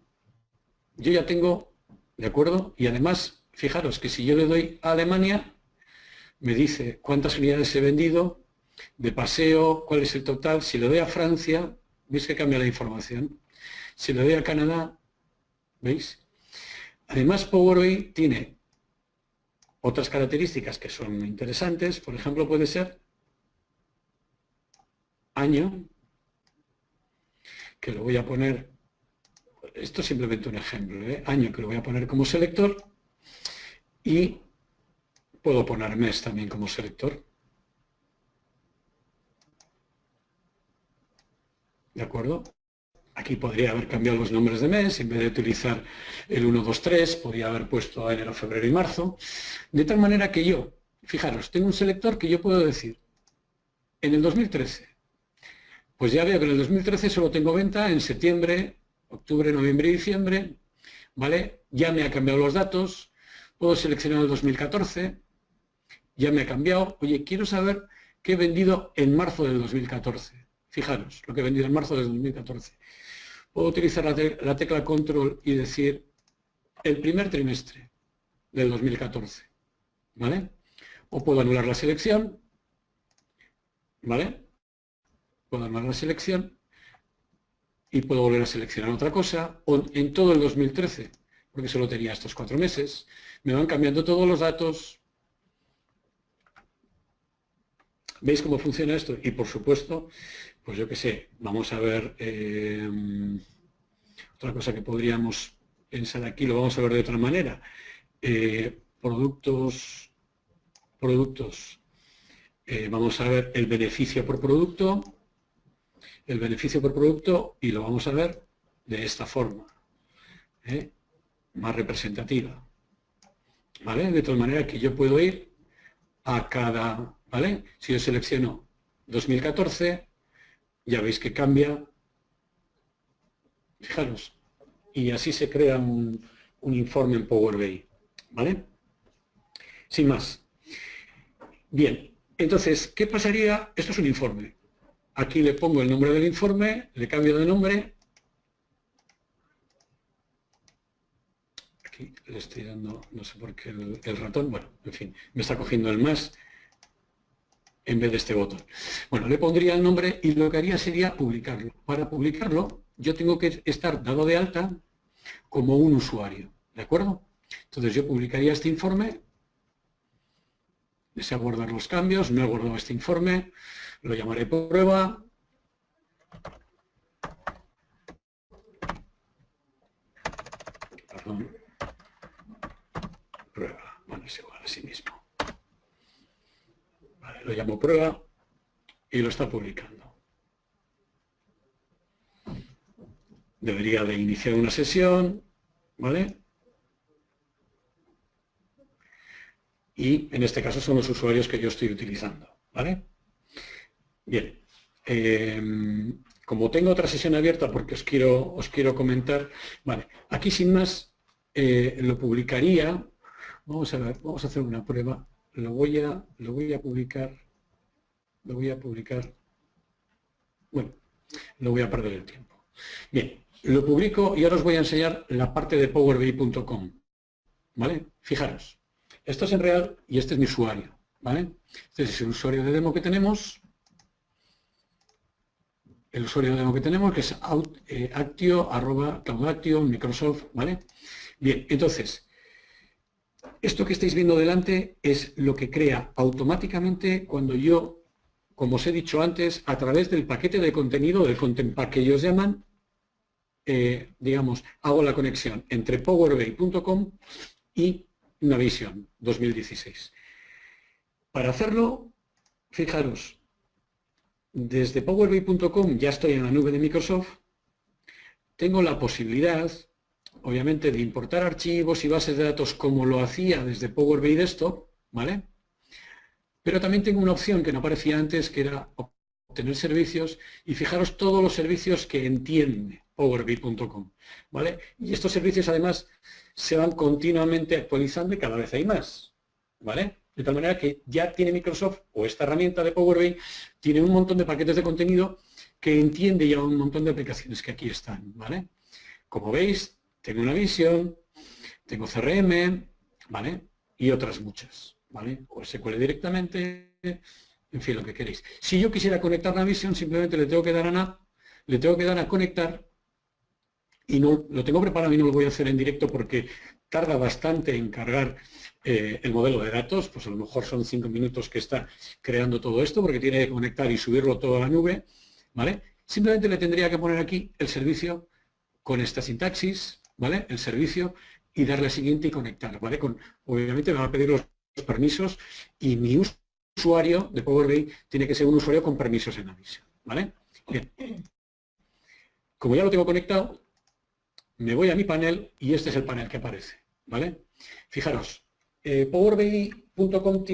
yo ya tengo, ¿de acuerdo? Y además, fijaros que si yo le doy a Alemania, me dice cuántas unidades he vendido, de paseo, cuál es el total. Si le doy a Francia, ¿veis que cambia la información? Si le doy a Canadá, ¿veis? Además, Power BI tiene otras características que son interesantes. Por ejemplo, puede ser año, que lo voy a poner, esto es simplemente un ejemplo, año que lo voy a poner como selector y puedo poner mes también como selector. ¿De acuerdo? Aquí podría haber cambiado los nombres de mes, en vez de utilizar el 1, 2, 3, podría haber puesto enero, febrero y marzo, de tal manera que yo, fijaros, tengo un selector que yo puedo decir, en el 2013, pues ya veo que en el 2013 solo tengo venta en septiembre, octubre, noviembre y diciembre, ¿vale? Ya me ha cambiado los datos, puedo seleccionar el 2014, ya me ha cambiado, oye, quiero saber qué he vendido en marzo del 2014. Fijaros, lo que he vendido en marzo del 2014. Puedo utilizar la tecla control y decir el primer trimestre del 2014, ¿vale? O puedo anular la selección, ¿vale? Puedo anular la selección y puedo volver a seleccionar otra cosa, o en todo el 2013, porque solo tenía estos 4 meses, me van cambiando todos los datos. ¿Veis cómo funciona esto? Y por supuesto, pues yo qué sé, vamos a ver otra cosa que podríamos pensar aquí, lo vamos a ver de otra manera. Productos, vamos a ver el beneficio por producto, y lo vamos a ver de esta forma, más representativa. ¿Vale? De tal manera que yo puedo ir a cada, ¿vale? Si yo selecciono 2014, ya veis que cambia, fijaros, y así se crea un informe en Power BI, ¿vale? Sin más. Bien, entonces, ¿qué pasaría? Esto es un informe. Aquí le pongo el nombre del informe, le cambio de nombre. Aquí le estoy dando, no sé por qué el ratón, bueno, en fin, me está cogiendo el más en vez de este botón. Bueno, le pondría el nombre y lo que haría sería publicarlo. Para publicarlo, yo tengo que estar dado de alta como un usuario, ¿de acuerdo? Entonces yo publicaría este informe, deseo guardar los cambios, no he guardado este informe, lo llamaré prueba. Perdón. Prueba, bueno, es igual, así mismo. Vale, lo llamo prueba y lo está publicando. Debería de iniciar una sesión, ¿vale? Y en este caso son los usuarios que yo estoy utilizando, ¿vale? Bien. como tengo otra sesión abierta porque os quiero comentar, vale, aquí sin más lo publicaría, vamos a ver, vamos a hacer una prueba, lo voy a publicar, bueno, no voy a perder el tiempo. Bien, lo publico y ahora os voy a enseñar la parte de powerbi.com, ¿vale? Fijaros, esto es en real y este es mi usuario, ¿vale? Este es el usuario de demo que tenemos. El usuario de demo que tenemos, que es actio, Microsoft, ¿vale? Bien, entonces, esto que estáis viendo delante es lo que crea automáticamente cuando yo, como os he dicho antes, a través del paquete de contenido, del Content Pack que ellos llaman, digamos, hago la conexión entre powerbi.com y Navision 2016. Para hacerlo, fijaros, desde powerbi.com ya estoy en la nube de Microsoft, tengo la posibilidad, obviamente, de importar archivos y bases de datos como lo hacía desde Power BI Desktop, ¿vale? Pero también tengo una opción que no aparecía antes, que era obtener servicios, y fijaros todos los servicios que entiende powerbi.com, ¿vale? Y estos servicios, además, se van continuamente actualizando y cada vez hay más, ¿vale? De tal manera que ya tiene Microsoft, o esta herramienta de Power BI, tiene un montón de paquetes de contenido que entiende ya un montón de aplicaciones que aquí están, ¿vale? Como veis, tengo una visión, tengo CRM, ¿vale? Y otras muchas, ¿vale? O SQL directamente, en fin, lo que queréis. Si yo quisiera conectar la visión, simplemente le tengo que dar a NAP, le tengo que dar a conectar, y no lo tengo preparado y no lo voy a hacer en directo porque tarda bastante en cargar el modelo de datos, pues a lo mejor son 5 minutos que está creando todo esto porque tiene que conectar y subirlo todo a la nube, ¿vale? Simplemente le tendría que poner aquí el servicio con esta sintaxis, ¿vale? El servicio y darle a siguiente y conectar, ¿vale? Obviamente me va a pedir los permisos y mi usuario de Power BI tiene que ser un usuario con permisos en Navision, ¿vale? Bien. Como ya lo tengo conectado, me voy a mi panel y este es el panel que aparece, ¿vale? Fijaros, powerbi.com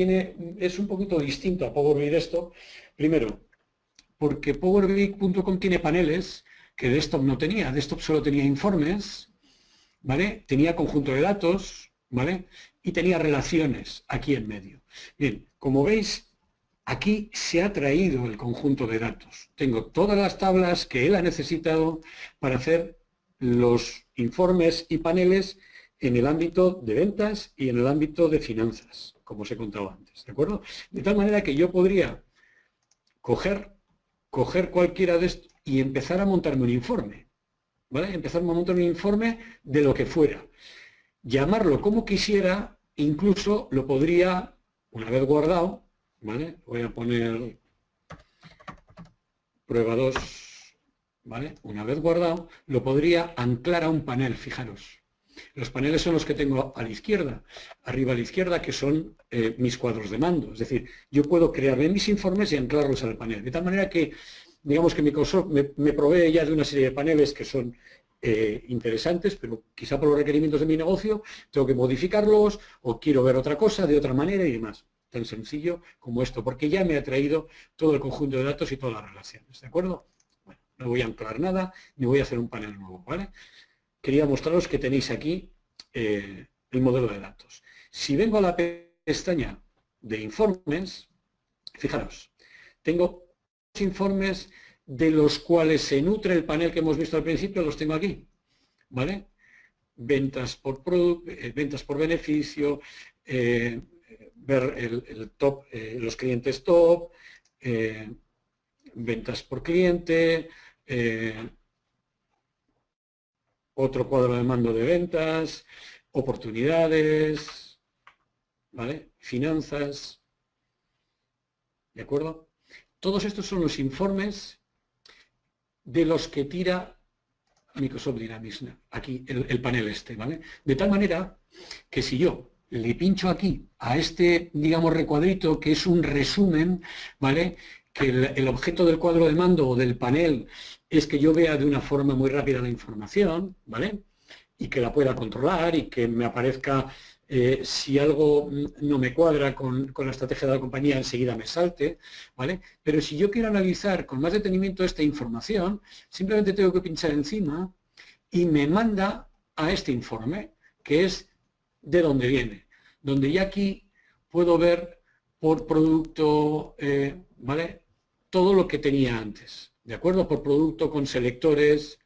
es un poquito distinto a Power BI Desktop, primero, porque powerbi.com tiene paneles que Desktop no tenía. Desktop solo tenía informes, ¿vale? Tenía conjunto de datos, ¿vale? Y tenía relaciones aquí en medio. Bien, como veis, aquí se ha traído el conjunto de datos. Tengo todas las tablas que él ha necesitado para hacer los informes y paneles en el ámbito de ventas y en el ámbito de finanzas, como os he contado antes, ¿de acuerdo? De tal manera que yo podría coger cualquiera de estos y empezar a montarme un informe, ¿vale? Empezar a montar un informe de lo que fuera. Llamarlo como quisiera, incluso lo podría, una vez guardado, ¿vale? Voy a poner prueba 2, ¿vale? Una vez guardado, lo podría anclar a un panel, fijaros. Los paneles son los que tengo a la izquierda, arriba a la izquierda, que son mis cuadros de mando. Es decir, yo puedo crearme mis informes y anclarlos al panel. De tal manera que, digamos que Microsoft me provee ya de una serie de paneles que son interesantes, pero quizá por los requerimientos de mi negocio tengo que modificarlos o quiero ver otra cosa de otra manera y demás. Tan sencillo como esto, porque ya me ha traído todo el conjunto de datos y todas las relaciones. ¿De acuerdo? Bueno, no voy a anclar nada, ni voy a hacer un panel nuevo, ¿vale? Quería mostraros que tenéis aquí el modelo de datos. Si vengo a la pestaña de informes, fijaros, tengo informes de los cuales se nutre el panel que hemos visto al principio, los tengo aquí, ¿vale? Ventas por producto, ventas por beneficio, ver el top, los clientes top, ventas por cliente, otro cuadro de mando de ventas, oportunidades, ¿vale? Finanzas, ¿de acuerdo? Todos estos son los informes de los que tira Microsoft Dynamics, aquí el panel este, ¿vale? De tal manera que si yo le pincho aquí a este, digamos, recuadrito, que es un resumen, ¿vale? Que el objeto del cuadro de mando o del panel es que yo vea de una forma muy rápida la información, ¿vale? Y que la pueda controlar y que me aparezca si algo no me cuadra con la estrategia de la compañía, enseguida me salte, ¿vale? Pero si yo quiero analizar con más detenimiento esta información, simplemente tengo que pinchar encima y me manda a este informe, que es de dónde viene, donde ya aquí puedo ver por producto, ¿vale? Todo lo que tenía antes, ¿de acuerdo? Por producto con selectores,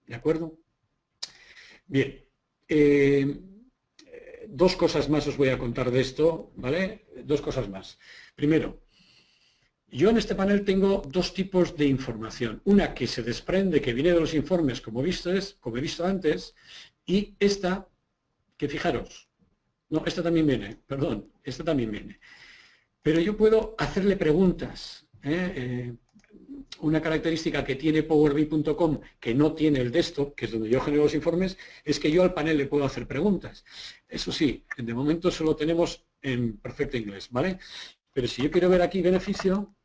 ¿de acuerdo? Bien. Dos cosas más os voy a contar de esto, ¿vale? Dos cosas más. Primero, yo en este panel tengo dos tipos de información. Una que se desprende, que viene de los informes, como he visto antes, y esta, que fijaros, no, esta también viene, perdón, esta también viene. Pero yo puedo hacerle preguntas. Una característica que tiene powerbi.com, que no tiene el desktop, que es donde yo genero los informes, es que yo al panel le puedo hacer preguntas. Eso sí, de momento solo tenemos en perfecto inglés, ¿vale? Pero si yo quiero ver aquí beneficio,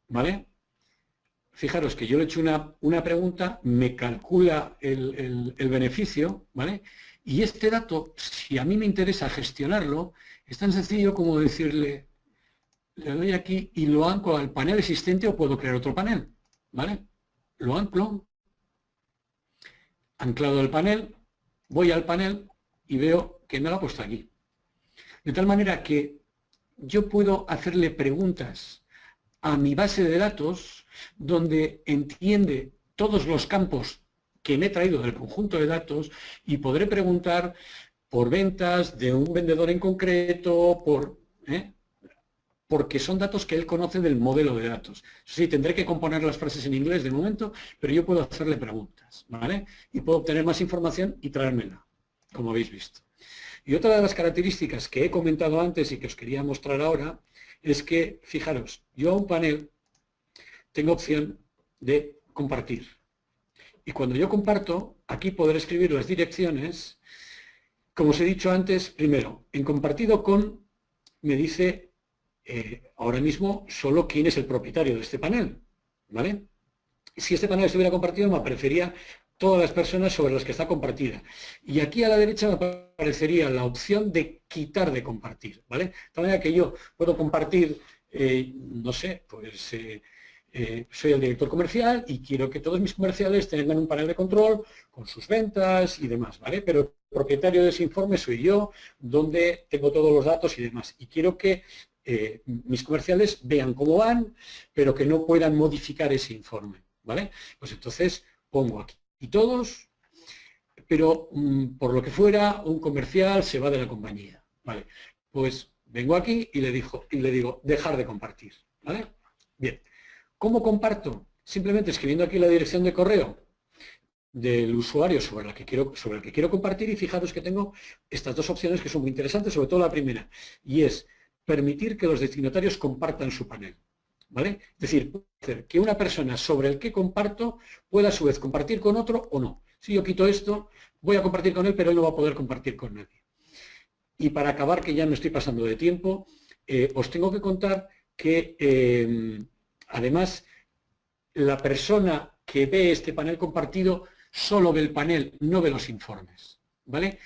¿vale? Fijaros que yo le he hecho una pregunta, me calcula el beneficio, ¿vale? Y este dato, si a mí me interesa gestionarlo, es tan sencillo como decirle, le doy aquí y lo anclo al panel existente o puedo crear otro panel, ¿vale? Lo anclo, anclado el panel, voy al panel y veo que me lo ha puesto aquí. De tal manera que yo puedo hacerle preguntas a mi base de datos donde entiende todos los campos que me he traído del conjunto de datos y podré preguntar por ventas de un vendedor en concreto, porque son datos que él conoce del modelo de datos. Sí, tendré que componer las frases en inglés de momento, pero yo puedo hacerle preguntas, ¿vale? Y puedo obtener más información y traérmela, como habéis visto. Y otra de las características que he comentado antes y que os quería mostrar ahora es que, fijaros, yo a un panel tengo opción de compartir. Y cuando yo comparto, aquí podré escribir las direcciones. Como os he dicho antes, primero, en compartido con, me dice ahora mismo solo quién es el propietario de este panel, ¿vale? Si este panel estuviera compartido, me aparecería todas las personas sobre las que está compartida. Y aquí a la derecha me aparecería la opción de quitar de compartir, ¿vale? De tal manera que yo puedo compartir, no sé, pues soy el director comercial y quiero que todos mis comerciales tengan un panel de control con sus ventas y demás, ¿vale? Pero el propietario de ese informe soy yo, donde tengo todos los datos y demás. Y quiero que mis comerciales vean cómo van, pero que no puedan modificar ese informe, ¿vale? Pues entonces pongo aquí y todos, pero por lo que fuera, un comercial se va de la compañía, ¿vale? Pues vengo aquí y le digo dejar de compartir, ¿vale? Bien, ¿cómo comparto? Simplemente escribiendo aquí la dirección de correo del usuario sobre el que quiero compartir, y fijaros que tengo estas dos opciones que son muy interesantes, sobre todo la primera, y es permitir que los destinatarios compartan su panel, ¿vale? Es decir, que una persona sobre el que comparto pueda a su vez compartir con otro o no. Si yo quito esto, voy a compartir con él, pero él no va a poder compartir con nadie. Y para acabar, que ya me estoy pasando de tiempo, os tengo que contar que además la persona que ve este panel compartido solo ve el panel, no ve los informes, ¿vale?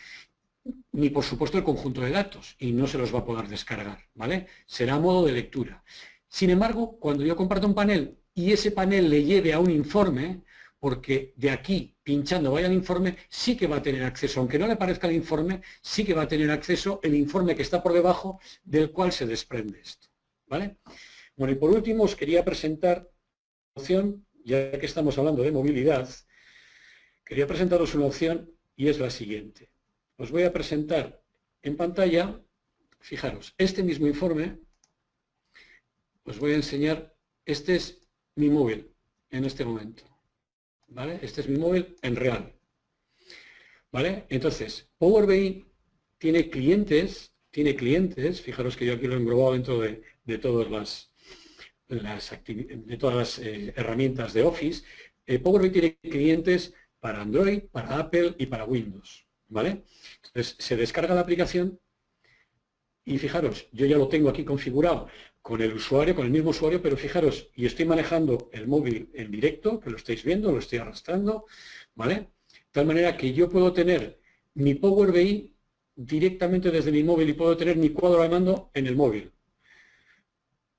Ni por supuesto el conjunto de datos, y no se los va a poder descargar, ¿vale? Será a modo de lectura. Sin embargo, cuando yo comparto un panel y ese panel le lleve a un informe, porque de aquí, pinchando, vaya al informe, sí que va a tener acceso, aunque no le parezca el informe, sí que va a tener acceso el informe que está por debajo del cual se desprende esto, ¿vale? Bueno, y por último os quería presentar una opción, ya que estamos hablando de movilidad, quería presentaros una opción y es la siguiente. Os voy a presentar en pantalla, fijaros, este mismo informe, os voy a enseñar, este es mi móvil en este momento, ¿vale? Este es mi móvil en real, ¿vale? Entonces, Power BI tiene clientes, fijaros que yo aquí lo he englobado dentro de todas las herramientas de Office. Power BI tiene clientes para Android, para Apple y para Windows, ¿vale? Entonces, se descarga la aplicación y fijaros, yo ya lo tengo aquí configurado con el usuario, con el mismo usuario, pero fijaros, y estoy manejando el móvil en directo, que lo estáis viendo, lo estoy arrastrando, ¿vale? De tal manera que yo puedo tener mi Power BI, directamente desde mi móvil y puedo tener mi cuadro de mando en el móvil.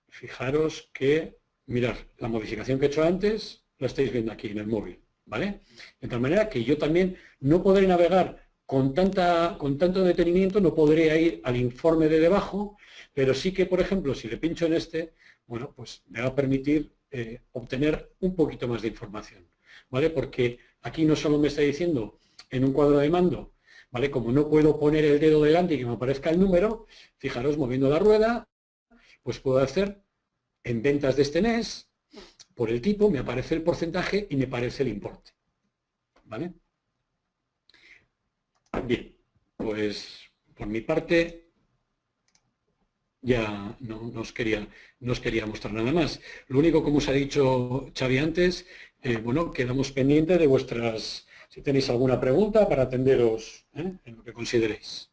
Fijaros que, mirad, la modificación que he hecho antes la estáis viendo aquí en el móvil, ¿vale? De tal manera que yo también no podré navegar con tanto detenimiento, no podré ir al informe de debajo, pero sí que, por ejemplo, si le pincho en este, bueno, pues me va a permitir obtener un poquito más de información, ¿vale? Porque aquí no solo me está diciendo en un cuadro de mando, ¿vale? Como no puedo poner el dedo delante y que me aparezca el número, fijaros, moviendo la rueda, pues puedo hacer en ventas de este mes, por el tipo, me aparece el porcentaje y me aparece el importe, ¿vale? Bien, pues por mi parte ya no os quería mostrar nada más. Lo único, como os ha dicho Xavi antes, bueno, quedamos pendientes de vuestras, si tenéis alguna pregunta para atenderos en lo que consideréis.